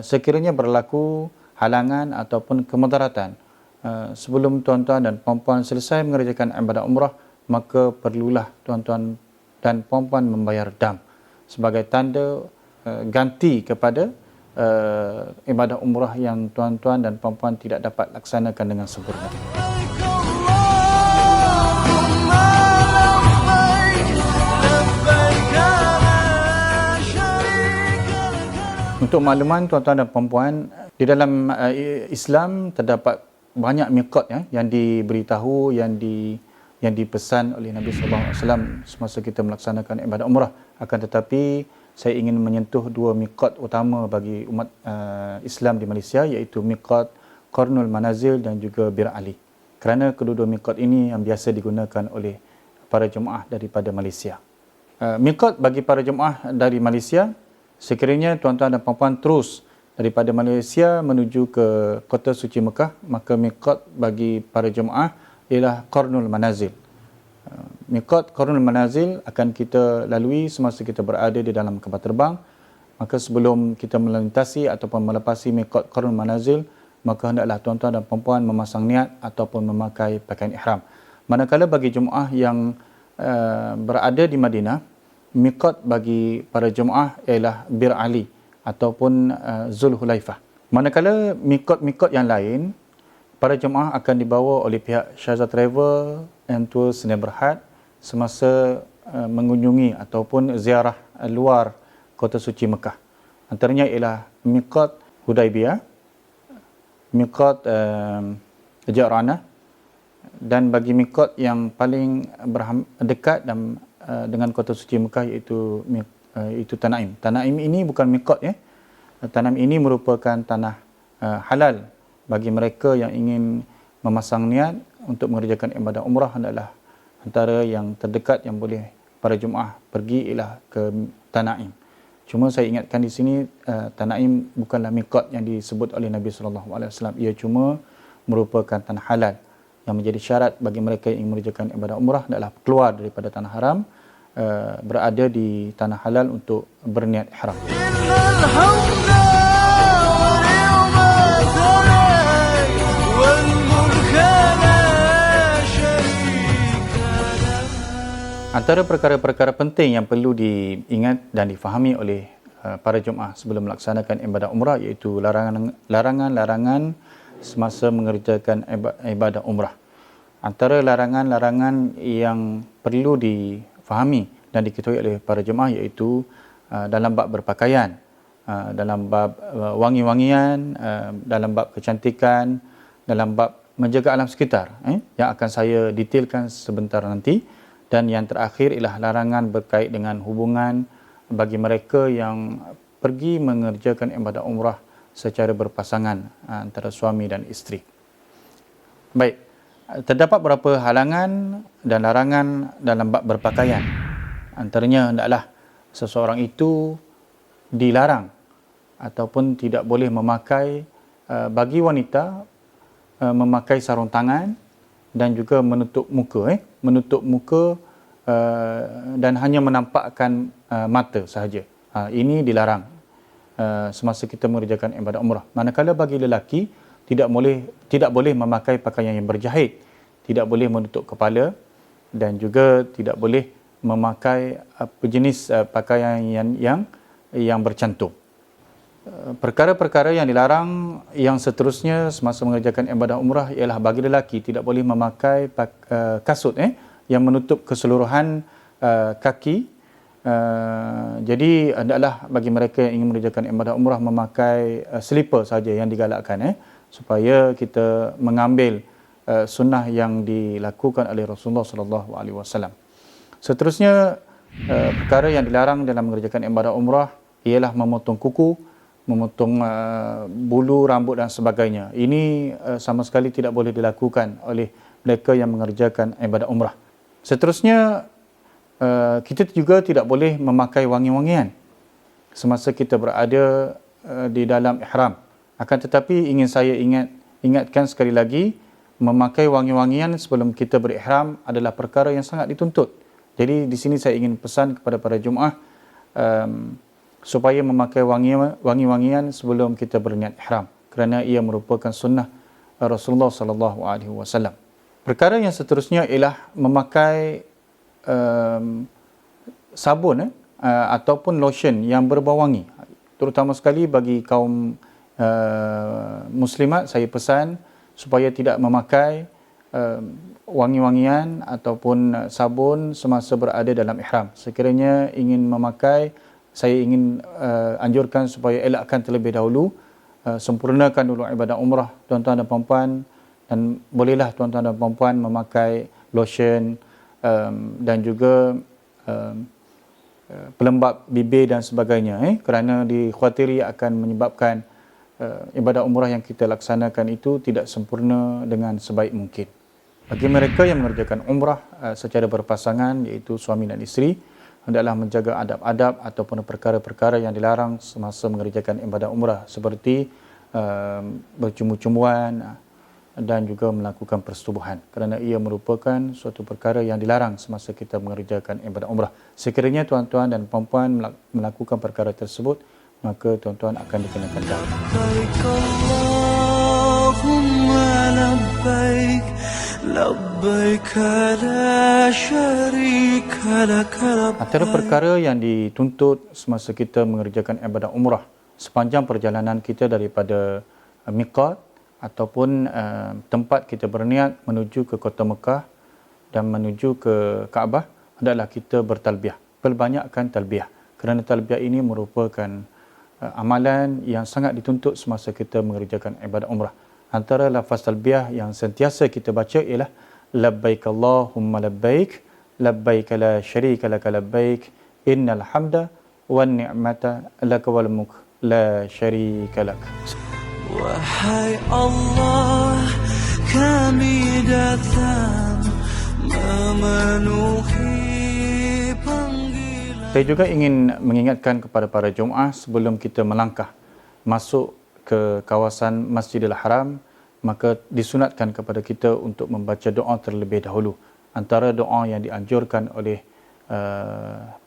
sekiranya berlaku halangan ataupun kemudaratan sebelum tuan-tuan dan puan-puan selesai mengerjakan ibadah umrah, maka perlulah tuan-tuan dan puan-puan membayar dam sebagai tanda ganti kepada ibadah umrah yang tuan-tuan dan puan-puan tidak dapat laksanakan dengan sempurna. Untuk makluman tuan-tuan dan puan-puan, di dalam Islam terdapat banyak miqat yang diberitahu, yang dipesan oleh Nabi SAW semasa kita melaksanakan ibadah umrah. Akan tetapi saya ingin menyentuh 2 miqat utama bagi umat Islam di Malaysia, iaitu miqat Qarnul Manazil dan juga Bir Ali. Kerana kedua-dua miqat ini yang biasa digunakan oleh para jemaah daripada Malaysia. Miqat bagi para jemaah dari Malaysia, sekiranya tuan-tuan dan puan-puan terus daripada Malaysia menuju ke kota suci Mekah, maka miqat bagi para jemaah ialah Qarnul Manazil. Miqat Qarnul Manazil akan kita lalui semasa kita berada di dalam kapal terbang. Maka sebelum kita melintasi ataupun melepasi miqat Qarnul Manazil, maka hendaklah tuan-tuan dan puan-puan memasang niat ataupun memakai pakaian ihram. Manakala bagi jemaah yang berada di Madinah, miqat bagi para jemaah ialah Bir Ali ataupun Zulhulaifah. Manakala miqat-miqat yang lain, para jemaah akan dibawa oleh pihak Shahzad Travel and Tour Sdn Bhd semasa mengunjungi ataupun ziarah luar kota suci Mekah. Antaranya ialah miqat Hudaibiyah, miqat Ja'ranah, dan bagi miqat yang paling dekat dan dengan kota suci Mekah iaitu Tanaim. Tanaim ini bukan miqat ya. Tanaim ini merupakan tanah halal bagi mereka yang ingin memasang niat untuk mengerjakan ibadah umrah. Adalah antara yang terdekat yang boleh para jemaah pergi ialah ke Tanaim. Cuma saya ingatkan di sini Tanaim bukanlah miqat yang disebut oleh Nabi sallallahu alaihi wasallam. Ia cuma merupakan tanah halal yang menjadi syarat bagi mereka yang ingin mengerjakan ibadah umrah adalah keluar daripada tanah haram, berada di tanah halal untuk berniat ihram. Antara perkara-perkara penting yang perlu diingat dan difahami oleh para jemaah sebelum melaksanakan ibadah umrah iaitu larangan-larangan semasa mengerjakan ibadah umrah. Antara larangan-larangan yang perlu difahami dan diketahui oleh para jemaah iaitu dalam bab berpakaian, dalam bab wangi-wangian, dalam bab kecantikan, dalam bab menjaga alam sekitar yang akan saya detailkan sebentar nanti. Dan yang terakhir ialah larangan berkait dengan hubungan bagi mereka yang pergi mengerjakan ibadah umrah secara berpasangan antara suami dan isteri. Baik, terdapat beberapa halangan dan larangan dalam bab berpakaian. Antaranya hendaklah seseorang itu dilarang ataupun tidak boleh memakai, bagi wanita, memakai sarung tangan dan juga menutup muka dan hanya menampakkan mata sahaja. Ini dilarang semasa kita mengerjakan ibadah umrah. Manakala bagi lelaki tidak boleh memakai pakaian yang berjahit, tidak boleh menutup kepala dan juga tidak boleh memakai jenis pakaian yang bercantum. Perkara-perkara yang dilarang yang seterusnya semasa mengerjakan ibadah umrah ialah bagi lelaki tidak boleh memakai kasut yang menutup keseluruhan kaki. Jadi hendaklah bagi mereka yang ingin mengerjakan ibadah umrah memakai slipper saja yang digalakkan supaya kita mengambil sunnah yang dilakukan oleh Rasulullah sallallahu alaihi wasallam. Seterusnya perkara yang dilarang dalam mengerjakan ibadah umrah ialah memotong kuku, memotong bulu rambut dan sebagainya. Ini sama sekali tidak boleh dilakukan oleh mereka yang mengerjakan ibadah umrah. Seterusnya, kita juga tidak boleh memakai wangi-wangian semasa kita berada di dalam ihram. Akan tetapi ingin saya ingatkan sekali lagi, memakai wangi-wangian sebelum kita berihram adalah perkara yang sangat dituntut. Jadi di sini saya ingin pesan kepada para jemaah supaya memakai wangi-wangian sebelum kita berniat ihram, kerana ia merupakan sunnah Rasulullah sallallahu alaihi wasallam. Perkara yang seterusnya ialah memakai sabun ataupun lotion yang berbau wangi. Terutama sekali bagi kaum muslimat, saya pesan supaya tidak memakai wangi-wangian ataupun sabun semasa berada dalam ihram. Sekiranya ingin memakai, saya ingin anjurkan supaya elakkan terlebih dahulu, sempurnakan dulu ibadah umrah tuan-tuan dan puan-puan, dan bolehlah tuan-tuan dan puan-puan memakai lotion dan juga pelembap bibir dan sebagainya, kerana dikhawatiri akan menyebabkan ibadah umrah yang kita laksanakan itu tidak sempurna dengan sebaik mungkin. Bagi mereka yang mengerjakan umrah secara berpasangan, iaitu suami dan isteri, hendaklah menjaga adab-adab ataupun perkara-perkara yang dilarang semasa mengerjakan ibadah umrah, seperti bercumbu-cumbuan dan juga melakukan persetubuhan, kerana ia merupakan suatu perkara yang dilarang semasa kita mengerjakan ibadah umrah. Sekiranya tuan-tuan dan puan-puan melakukan perkara tersebut, maka tuan-tuan akan dikenakan dam. لبيك لا شريك لك Antara perkara yang dituntut semasa kita mengerjakan ibadah umrah sepanjang perjalanan kita daripada miqat ataupun tempat kita berniat menuju ke kota Mekah dan menuju ke Kaabah adalah kita bertalbiyah. Perbanyakkan talbiyah. Kerana talbiyah ini merupakan amalan yang sangat dituntut semasa kita mengerjakan ibadah umrah. Antara lafaz talbiyah yang sentiasa kita baca ialah labbaik Allahumma labbaik, labbaik la syarika laka labbaik, innal hamda wan ni'mata laka wal mulk la syarika lak. Wahai Allah, kami datang memenuhi panggilan. Saya juga ingin mengingatkan kepada para jemaah sebelum kita melangkah masuk ke kawasan Masjidil Haram, maka disunatkan kepada kita untuk membaca doa terlebih dahulu. Antara doa yang dianjurkan oleh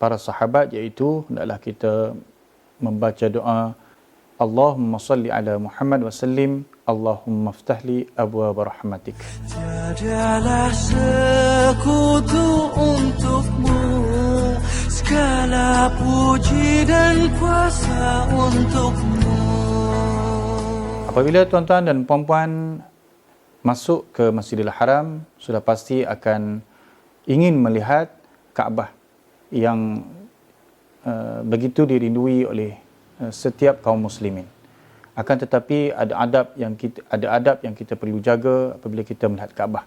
para sahabat iaitu adalah kita membaca doa Allahumma salli ala Muhammad wa sallim, Allahumma ftahli abwaab rahmatik. Tiadalah sekutu untukmu, segala puji dan kuasa untukmu. Apabila tuan-tuan dan puan-puan masuk ke Masjidil Haram, sudah pasti akan ingin melihat Kaabah yang begitu dirindui oleh setiap kaum muslimin. Akan tetapi ada adab yang kita perlu jaga apabila kita melihat Kaabah.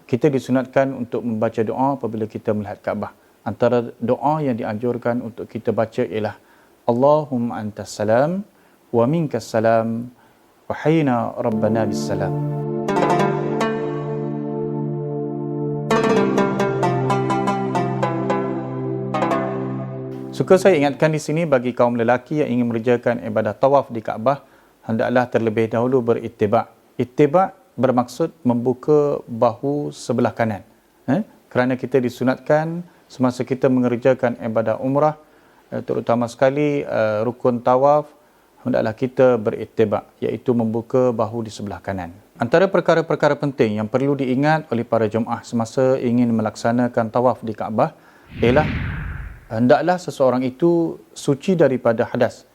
Kita disunatkan untuk membaca doa apabila kita melihat Kaabah. Antara doa yang dianjurkan untuk kita baca ialah Allahumma antas salam wa minkas salam wa hayyina rabbana bis salam. Suka saya ingatkan di sini bagi kaum lelaki yang ingin mengerjakan ibadah tawaf di Kaabah, hendaklah terlebih dahulu berittiba'. Ittiba' bermaksud membuka bahu sebelah kanan. Kerana kita disunatkan semasa kita mengerjakan ibadah umrah, terutama sekali rukun tawaf, hendaklah kita berittiba', iaitu membuka bahu di sebelah kanan. Antara perkara-perkara penting yang perlu diingat oleh para jemaah semasa ingin melaksanakan tawaf di Kaabah ialah hendaklah seseorang itu suci daripada hadas.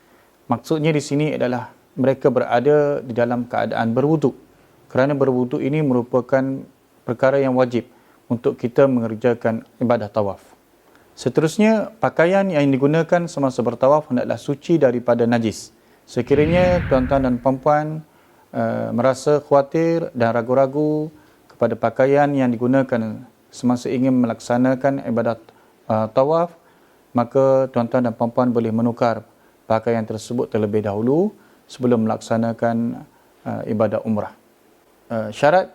Maksudnya di sini adalah mereka berada di dalam keadaan berwuduk. Kerana berwuduk ini merupakan perkara yang wajib untuk kita mengerjakan ibadah tawaf. Seterusnya, pakaian yang digunakan semasa bertawaf hendaklah suci daripada najis. Sekiranya tuan-tuan dan puan-puan merasa khawatir dan ragu-ragu kepada pakaian yang digunakan semasa ingin melaksanakan ibadah tawaf, maka tuan-tuan dan puan-puan boleh menukar pakaian tersebut terlebih dahulu sebelum melaksanakan ibadah umrah. Syarat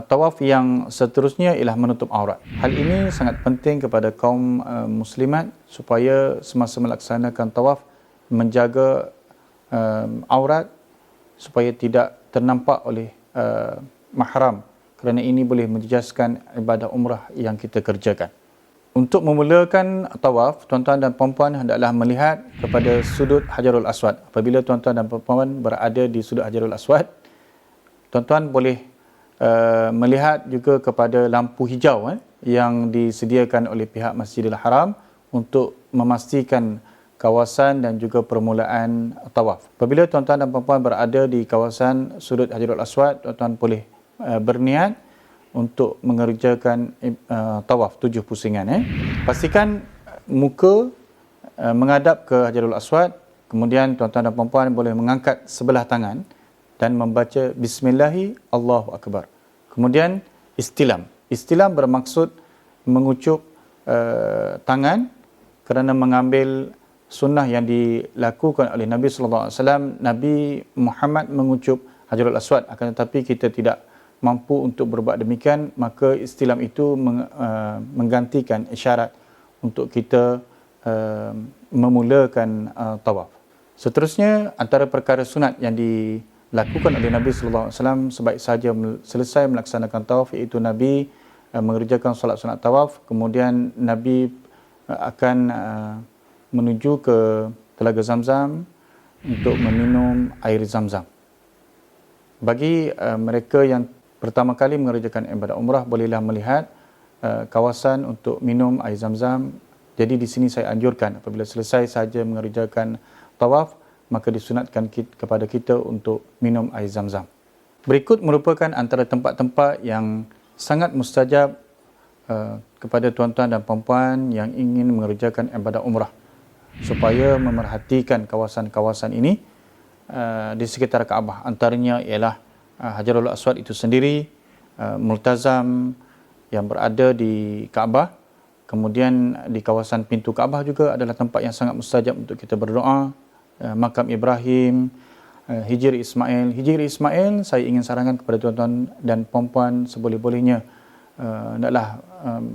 tawaf yang seterusnya ialah menutup aurat. Hal ini sangat penting kepada kaum muslimat supaya semasa melaksanakan tawaf menjaga aurat supaya tidak ternampak oleh mahram, kerana ini boleh menjejaskan ibadah umrah yang kita kerjakan. Untuk memulakan tawaf, tuan-tuan dan puan-puan hendaklah melihat kepada sudut Hajarul Aswad. Apabila tuan-tuan dan puan-puan berada di sudut Hajarul Aswad, tuan-tuan boleh melihat juga kepada lampu hijau yang disediakan oleh pihak Masjidil Haram untuk memastikan kawasan dan juga permulaan tawaf. Apabila tuan-tuan dan puan-puan berada di kawasan sudut Hajarul Aswad, tuan-tuan boleh berniat untuk mengerjakan tawaf 7 pusingan. Pastikan muka menghadap ke Hajarul Aswad, kemudian tuan-tuan dan puan-puan boleh mengangkat sebelah tangan dan membaca Bismillahi Allahu Akbar. Kemudian istilam. Istilam bermaksud mengucup tangan kerana mengambil sunnah yang dilakukan oleh Nabi sallallahu alaihi wasallam. Nabi Muhammad mengucup Hajarul Aswad, akan tetapi kita tidak mampu untuk berbuat demikian, maka istilam itu menggantikan isyarat untuk kita memulakan tawaf. Seterusnya, antara perkara sunat yang dilakukan oleh Nabi sallallahu alaihi wasallam sebaik sahaja selesai melaksanakan tawaf, iaitu Nabi mengerjakan solat sunat tawaf, kemudian Nabi akan menuju ke Telaga Zamzam untuk meminum air Zamzam. Bagi mereka yang pertama kali mengerjakan ibadah umrah, bolehlah melihat kawasan untuk minum air zam-zam. Jadi di sini saya anjurkan apabila selesai saja mengerjakan tawaf, maka disunatkan kepada kita untuk minum air zam-zam. Berikut merupakan antara tempat-tempat yang sangat mustajab kepada tuan-tuan dan puan-puan yang ingin mengerjakan ibadah umrah, supaya memerhatikan kawasan-kawasan ini di sekitar Kaabah. Antaranya ialah Hajarul Aswad itu sendiri, Multazam yang berada di Kaabah. Kemudian di kawasan pintu Kaabah juga adalah tempat yang sangat mustajab untuk kita berdoa. Makam Ibrahim, Hijri Ismail. Hijri Ismail, saya ingin sarankan kepada tuan-tuan dan puan-puan seboleh-bolehnya hendaklah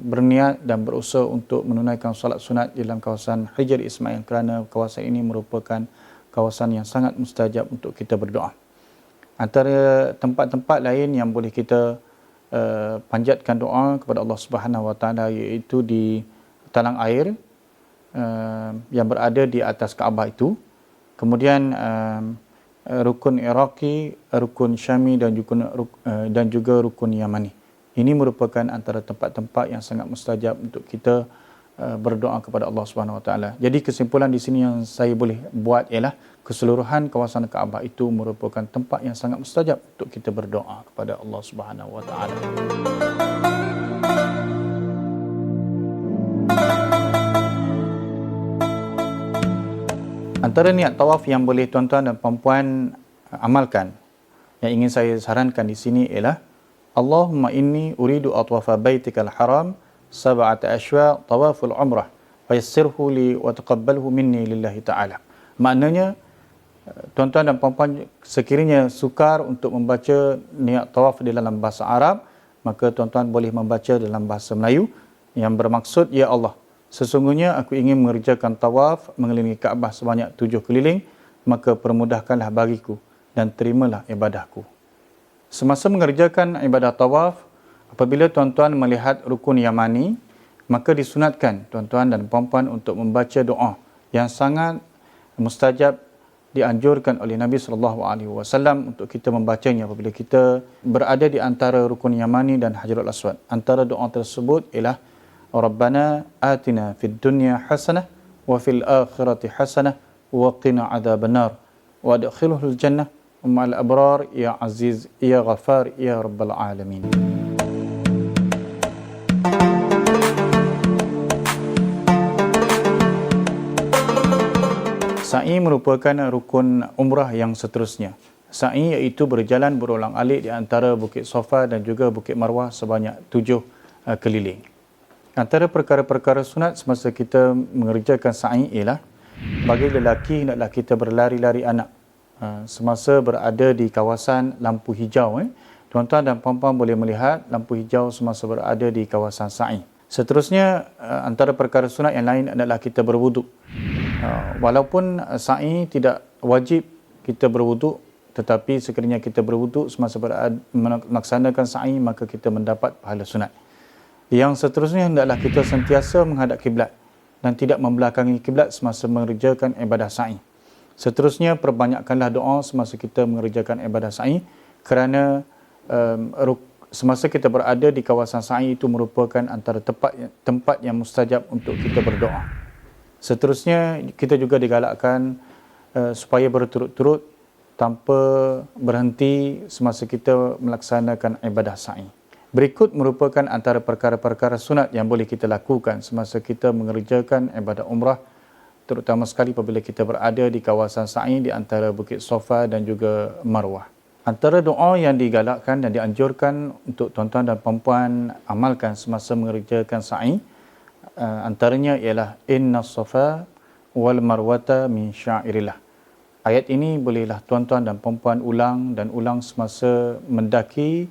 berniat dan berusaha untuk menunaikan solat sunat di dalam kawasan Hijri Ismail, kerana kawasan ini merupakan kawasan yang sangat mustajab untuk kita berdoa. Antara tempat-tempat lain yang boleh kita panjatkan doa kepada Allah Subhanahu Wa Taala iaitu di talang air yang berada di atas Kaabah itu. Kemudian rukun Iraqi, rukun Syami dan juga rukun Yamani. Ini merupakan antara tempat-tempat yang sangat mustajab untuk kita berdoa kepada Allah Subhanahu Wa Taala. Jadi kesimpulan di sini yang saya boleh buat ialah keseluruhan kawasan Kaabah itu merupakan tempat yang sangat mustajab untuk kita berdoa kepada Allah Subhanahu Wa Taala. Antara niat tawaf yang boleh tuan-tuan dan puan-puan amalkan, yang ingin saya sarankan di sini ialah Allahumma inni uridu atwafa baitikal haram sab'ata ashwa tawaful umrah fayassirhu li wa taqabbalhu minni lillahi ta'ala. Maknanya, tuan-tuan dan puan-puan sekiranya sukar untuk membaca niat tawaf di dalam bahasa Arab, maka tuan-tuan boleh membaca dalam bahasa Melayu yang bermaksud, ya Allah, sesungguhnya aku ingin mengerjakan tawaf mengelilingi Kaabah sebanyak 7 keliling, maka permudahkanlah bagiku dan terimalah ibadahku. Semasa mengerjakan ibadah tawaf, apabila tuan-tuan melihat rukun Yamani, maka disunatkan tuan-tuan dan puan-puan untuk membaca doa yang sangat mustajab, dianjurkan oleh Nabi SAW untuk kita membacanya apabila kita berada di antara rukun Yamani dan Hajarul Aswad. Antara doa tersebut ialah Rabbana atina fid dunya hasanah wa fil akhirati hasanah wa qina adzabannar wa adkhilhul jannah ma'al abrar ya aziz ya ghafar ya rabbal alamin. Sa'i merupakan rukun umrah yang seterusnya. Sa'i iaitu berjalan berulang-alik di antara Bukit Safa dan juga Bukit Marwah sebanyak 7 keliling. Antara perkara-perkara sunat semasa kita mengerjakan sa'i ialah bagi lelaki hendaklah kita berlari-lari anak semasa berada di kawasan lampu hijau. Tuan-tuan dan puan-puan boleh melihat lampu hijau semasa berada di kawasan sa'i. Seterusnya, antara perkara sunat yang lain adalah kita berwuduk. Walaupun sa'i tidak wajib kita berwuduk, tetapi sekiranya kita berwuduk semasa melaksanakan sa'i, maka kita mendapat pahala sunat. Yang seterusnya, hendaklah kita sentiasa menghadap kiblat dan tidak membelakangi kiblat semasa mengerjakan ibadah sa'i. Seterusnya, perbanyakkanlah doa semasa kita mengerjakan ibadah sa'i, kerana semasa kita berada di kawasan sa'i itu merupakan antara tempat yang mustajab untuk kita berdoa. Seterusnya, kita juga digalakkan supaya berturut-turut tanpa berhenti semasa kita melaksanakan ibadah sa'i. Berikut merupakan antara perkara-perkara sunat yang boleh kita lakukan semasa kita mengerjakan ibadah umrah, terutama sekali apabila kita berada di kawasan sa'i di antara Bukit Safa dan juga Marwah. Antara doa yang digalakkan dan dianjurkan untuk tuan-tuan dan puan-puan amalkan semasa mengerjakan sa'i, antaranya ialah Inna Safa wal Marwata min syairillah. Ayat ini bolehlah tuan-tuan dan puan-puan ulang dan ulang semasa menaiki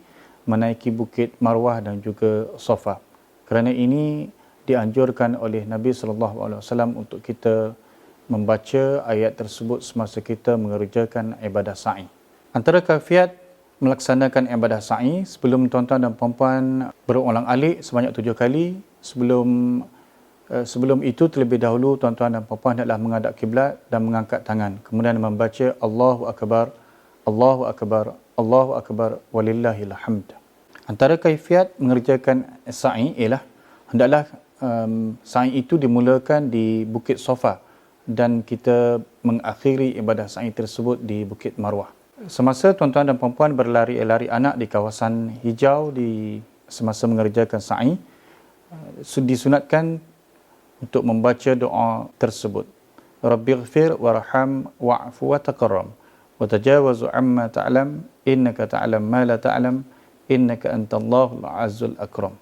Bukit Marwah dan juga Safa. Kerana ini dianjurkan oleh Nabi SAW untuk kita membaca ayat tersebut semasa kita mengerjakan ibadah sa'i. Antara kaifiat melaksanakan ibadah sa'i, sebelum tuan-tuan dan puan-puan berulang-alik sebanyak 7 kali, sebelum itu terlebih dahulu tuan-tuan dan puan-puan hendaklah menghadap kiblat dan mengangkat tangan, kemudian membaca Allahu Akbar, Allahu Akbar, Allahu Akbar, walillahil hamd. Antara kaifiat mengerjakan sa'i ialah hendaklah sa'i itu dimulakan di Bukit Safa dan kita mengakhiri ibadah sa'i tersebut di Bukit Marwah. Semasa tuan-tuan dan puan-puan berlari-lari anak di kawasan hijau semasa mengerjakan sa'i, disunatkan untuk membaca doa tersebut. Rabbighfir warham wa'fu wa takarram wa tajawazu amma ta'lam innaka ta'lam ma la ta'lam innaka antallahul azzul akram.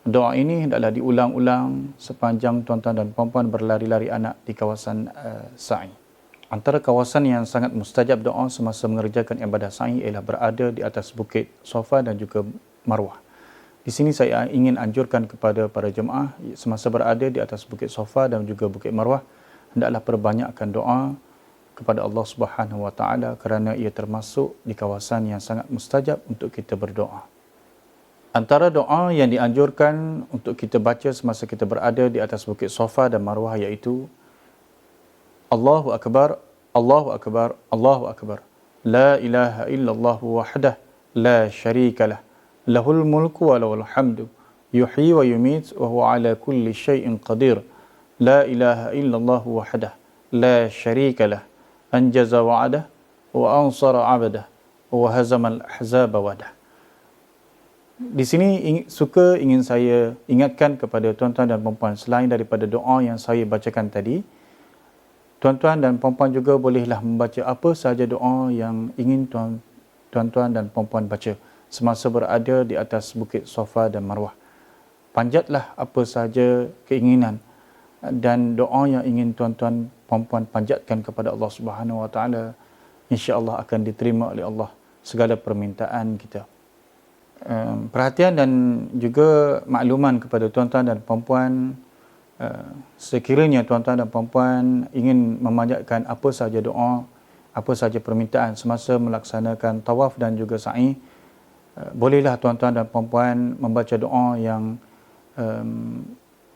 Doa ini hendaklah diulang-ulang sepanjang tuan-tuan dan puan-puan berlari-lari anak di kawasan sa'i. Antara kawasan yang sangat mustajab doa semasa mengerjakan ibadah sa'i ialah berada di atas Bukit Safa dan juga Marwah. Di sini saya ingin anjurkan kepada para jemaah semasa berada di atas Bukit Safa dan juga Bukit Marwah, hendaklah perbanyakkan doa kepada Allah Subhanahu Wa Taala kerana ia termasuk di kawasan yang sangat mustajab untuk kita berdoa. Antara doa yang dianjurkan untuk kita baca semasa kita berada di atas Bukit Safa dan Marwah iaitu Allahu Akbar, Allahu Akbar, Allahu Akbar. La ilaha illallah wahdah, la syarika lah. Lahul mulku wa lahul hamdu. Yuhyi wa yumit wa huwa ala kulli syai'in qadir. La ilaha illallah wahdah, la syarika lah. Anjaza wa'adah wa ansara 'abdah wa hazamal ahzaba wadah. Di sini ingin saya ingatkan kepada tuan-tuan dan puan-puan, selain daripada doa yang saya bacakan tadi, tuan-tuan dan puan-puan juga bolehlah membaca apa sahaja doa yang ingin tuan-tuan dan puan-puan baca semasa berada di atas Bukit Safa dan Marwah. Panjatlah apa sahaja keinginan dan doa yang ingin tuan-tuan puan-puan panjatkan kepada Allah Subhanahu Wa Taala, insya-Allah akan diterima oleh Allah segala permintaan kita. Perhatian dan juga makluman kepada tuan-tuan dan puan-puan, sekiranya tuan-tuan dan puan-puan ingin memanjatkan apa sahaja doa, apa sahaja permintaan semasa melaksanakan tawaf dan juga sa'i, bolehlah tuan-tuan dan puan-puan membaca doa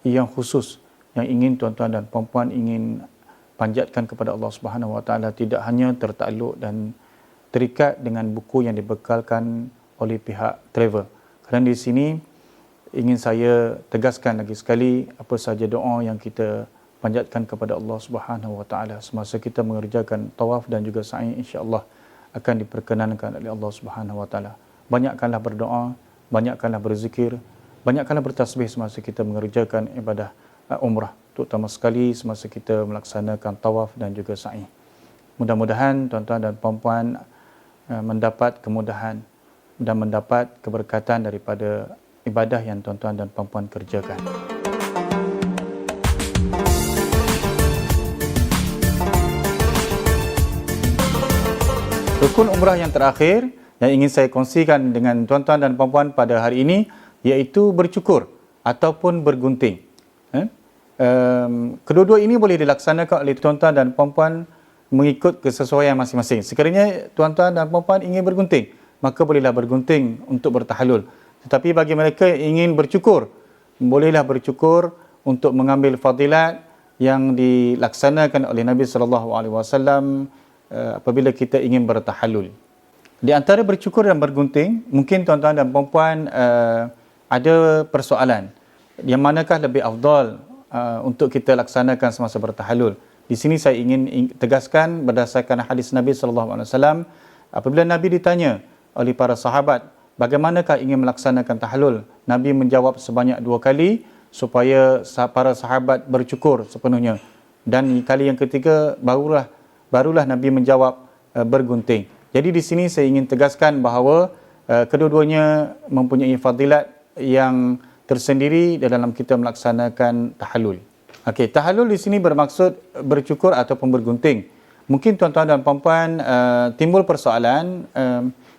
yang khusus yang ingin tuan-tuan dan puan-puan ingin panjatkan kepada Allah Subhanahu Wa Taala, tidak hanya tertakluk dan terikat dengan buku yang dibekalkan oleh pihak travel. Kerana di sini ingin saya tegaskan lagi sekali apa sahaja doa yang kita panjatkan kepada Allah Subhanahu Wa Taala semasa kita mengerjakan tawaf dan juga sa'i, insya-Allah akan diperkenankan oleh Allah Subhanahu Wa Taala. Banyakkanlah berdoa, banyakkanlah berzikir, banyakkanlah bertasbih semasa kita mengerjakan ibadah umrah, terutama sekali semasa kita melaksanakan tawaf dan juga sa'i. Mudah-mudahan tuan-tuan dan puan-puan mendapat kemudahan dan mendapat keberkatan daripada ibadah yang tuan-tuan dan puan-puan kerjakan. Rukun umrah yang terakhir yang ingin saya kongsikan dengan tuan-tuan dan puan-puan pada hari ini iaitu bercukur ataupun bergunting. Kedua-dua ini boleh dilaksanakan oleh tuan-tuan dan puan-puan mengikut kesesuaian masing-masing. Sekiranya tuan-tuan dan puan-puan ingin bergunting, maka bolehlah bergunting untuk bertahalul. Tetapi bagi mereka yang ingin bercukur, bolehlah bercukur untuk mengambil fadilat yang dilaksanakan oleh Nabi SAW apabila kita ingin bertahalul. Di antara bercukur dan bergunting, mungkin tuan-tuan dan puan-puan ada persoalan yang manakah lebih afdal untuk kita laksanakan semasa bertahalul. Di sini saya ingin tegaskan berdasarkan hadis Nabi SAW, apabila Nabi ditanya oleh para sahabat, bagaimanakah ingin melaksanakan tahalul? Nabi menjawab sebanyak 2 kali supaya para sahabat bercukur sepenuhnya. Dan kali yang ketiga barulah Nabi menjawab bergunting. Jadi di sini saya ingin tegaskan bahawa kedua-duanya mempunyai fadilat yang tersendiri dalam kita melaksanakan tahalul. Okey, tahalul di sini bermaksud bercukur ataupun bergunting. Mungkin tuan-tuan dan puan-puan timbul persoalan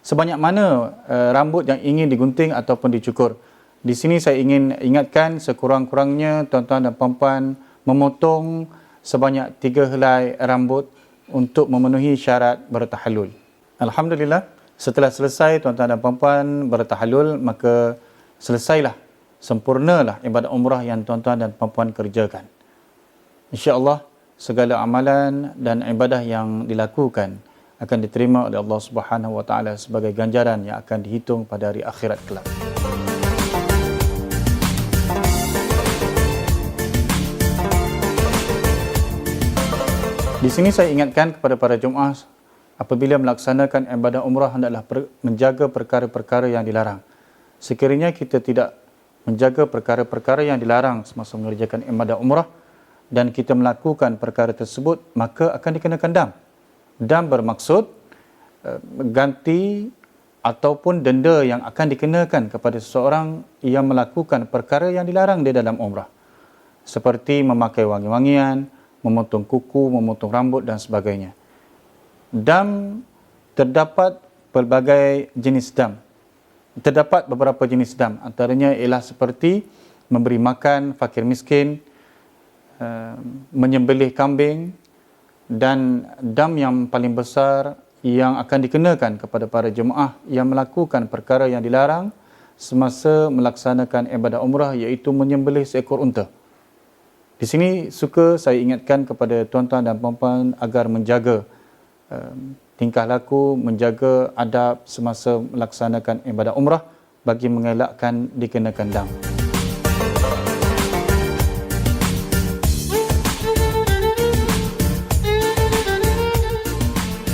sebanyak mana rambut yang ingin digunting ataupun dicukur. Di sini saya ingin ingatkan sekurang-kurangnya tuan-tuan dan puan-puan memotong sebanyak 3 helai rambut untuk memenuhi syarat bertahalul. Alhamdulillah, setelah selesai tuan-tuan dan puan-puan bertahalul, maka selesailah, sempurnalah ibadat umrah yang tuan-tuan dan puan-puan kerjakan. InsyaAllah segala amalan dan ibadah yang dilakukan akan diterima oleh Allah Subhanahu wa taala sebagai ganjaran yang akan dihitung pada hari akhirat kelak. Di sini saya ingatkan kepada para jemaah, apabila melaksanakan ibadah umrah hendaklah menjaga perkara-perkara yang dilarang. Sekiranya kita tidak menjaga perkara-perkara yang dilarang semasa mengerjakan ibadah umrah dan kita melakukan perkara tersebut, maka akan dikenakan dam. Dam bermaksud ganti ataupun denda yang akan dikenakan kepada seseorang yang melakukan perkara yang dilarang di dalam umrah. Seperti memakai wangi-wangian, memotong kuku, memotong rambut dan sebagainya. Dam, terdapat pelbagai jenis dam. Terdapat beberapa jenis dam. Antaranya ialah seperti memberi makan fakir miskin, menyembelih kambing, dan dam yang paling besar yang akan dikenakan kepada para jemaah yang melakukan perkara yang dilarang semasa melaksanakan ibadah umrah, iaitu menyembelih seekor unta. Di sini suka saya ingatkan kepada tuan-tuan dan puan-puan agar menjaga tingkah laku, menjaga adab semasa melaksanakan ibadah umrah bagi mengelakkan dikenakan dam.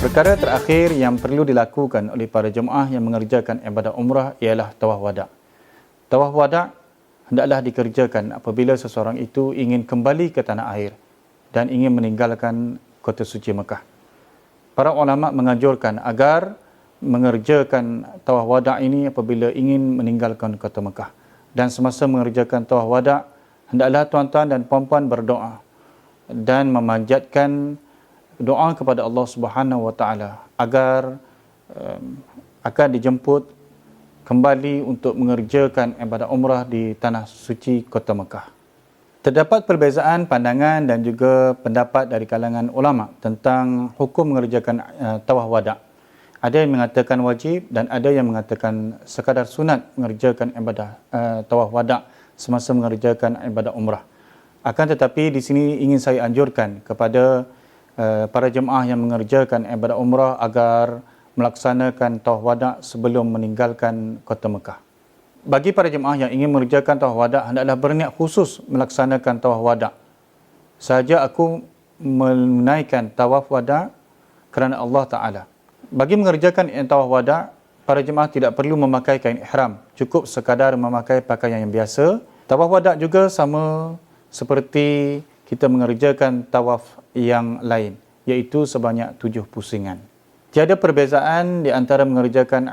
Perkara terakhir yang perlu dilakukan oleh para jemaah yang mengerjakan ibadah umrah ialah tawaf wada'. Tawaf wada' hendaklah dikerjakan apabila seseorang itu ingin kembali ke tanah air dan ingin meninggalkan kota suci Mekah. Para ulama menganjurkan agar mengerjakan tawaf wada' ini apabila ingin meninggalkan kota Mekah. Dan semasa mengerjakan tawaf wada', hendaklah tuan-tuan dan puan-puan berdoa dan memanjatkan doa kepada Allah Subhanahu wa taala agar akan dijemput kembali untuk mengerjakan ibadah umrah di tanah suci kota Mekah. Terdapat perbezaan pandangan dan juga pendapat dari kalangan ulama tentang hukum mengerjakan tawaf wada'. Ada yang mengatakan wajib dan ada yang mengatakan sekadar sunat mengerjakan ibadah tawaf wada' semasa mengerjakan ibadah umrah. Akan tetapi di sini ingin saya anjurkan kepada para jemaah yang mengerjakan ibadah umrah agar melaksanakan tawaf wada' sebelum meninggalkan kota Mekah. Bagi para jemaah yang ingin mengerjakan tawaf wada', hendaklah berniat khusus melaksanakan tawaf wada'. Sahaja aku menunaikan tawaf wada' kerana Allah Ta'ala. Bagi mengerjakan tawaf wada', para jemaah tidak perlu memakai kain ihram. Cukup sekadar memakai pakaian yang biasa. Tawaf wada' juga sama seperti kita mengerjakan tawaf yang lain, iaitu sebanyak 7 pusingan. Tiada perbezaan di antara mengerjakan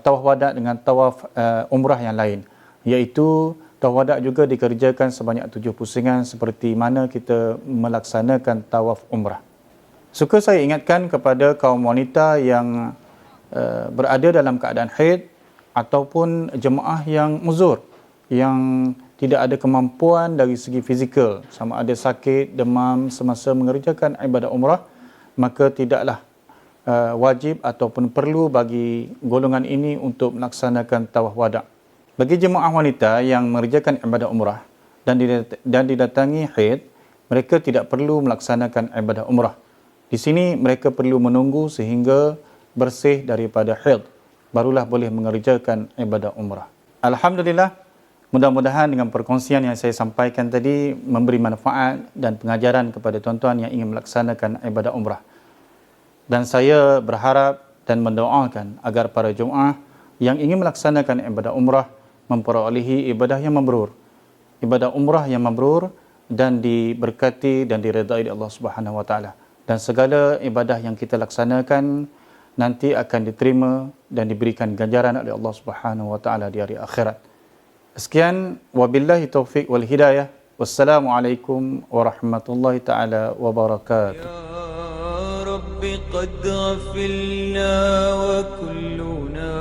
tawaf wada' dengan tawaf umrah yang lain, iaitu tawaf wada' juga dikerjakan sebanyak 7 pusingan seperti mana kita melaksanakan tawaf umrah. Suka saya ingatkan kepada kaum wanita yang berada dalam keadaan haid ataupun jemaah yang uzur, yang tidak ada kemampuan dari segi fizikal, sama ada sakit, demam semasa mengerjakan ibadah umrah, maka tidaklah wajib ataupun perlu bagi golongan ini untuk melaksanakan tawaf wada'. Bagi jemaah wanita yang mengerjakan ibadah umrah dan didatangi haid, mereka tidak perlu melaksanakan ibadah umrah. Di sini mereka perlu menunggu sehingga bersih daripada haid, barulah boleh mengerjakan ibadah umrah. Alhamdulillah, mudah-mudahan dengan perkongsian yang saya sampaikan tadi memberi manfaat dan pengajaran kepada tuan-tuan yang ingin melaksanakan ibadah umrah. Dan saya berharap dan mendoakan agar para jemaah yang ingin melaksanakan ibadah umrah memperolehi ibadah yang mabrur. Ibadah umrah yang mabrur dan diberkati dan diredai oleh Allah Subhanahu wa taala. Dan segala ibadah yang kita laksanakan nanti akan diterima dan diberikan ganjaran oleh Allah Subhanahu wa taala di hari akhirat. Sekian, wabillahi taufiq wal hidayah. Wassalamualaikum warahmatullahi taala wabarakatuh. Ya Rabbi qad ghafilna wa kulluna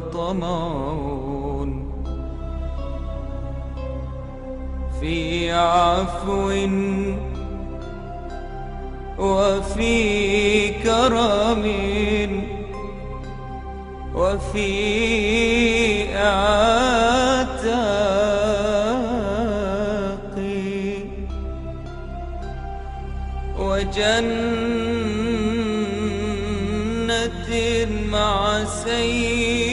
tama'un fi 'afwin wa fi karamin wa fi وجنة مع سيد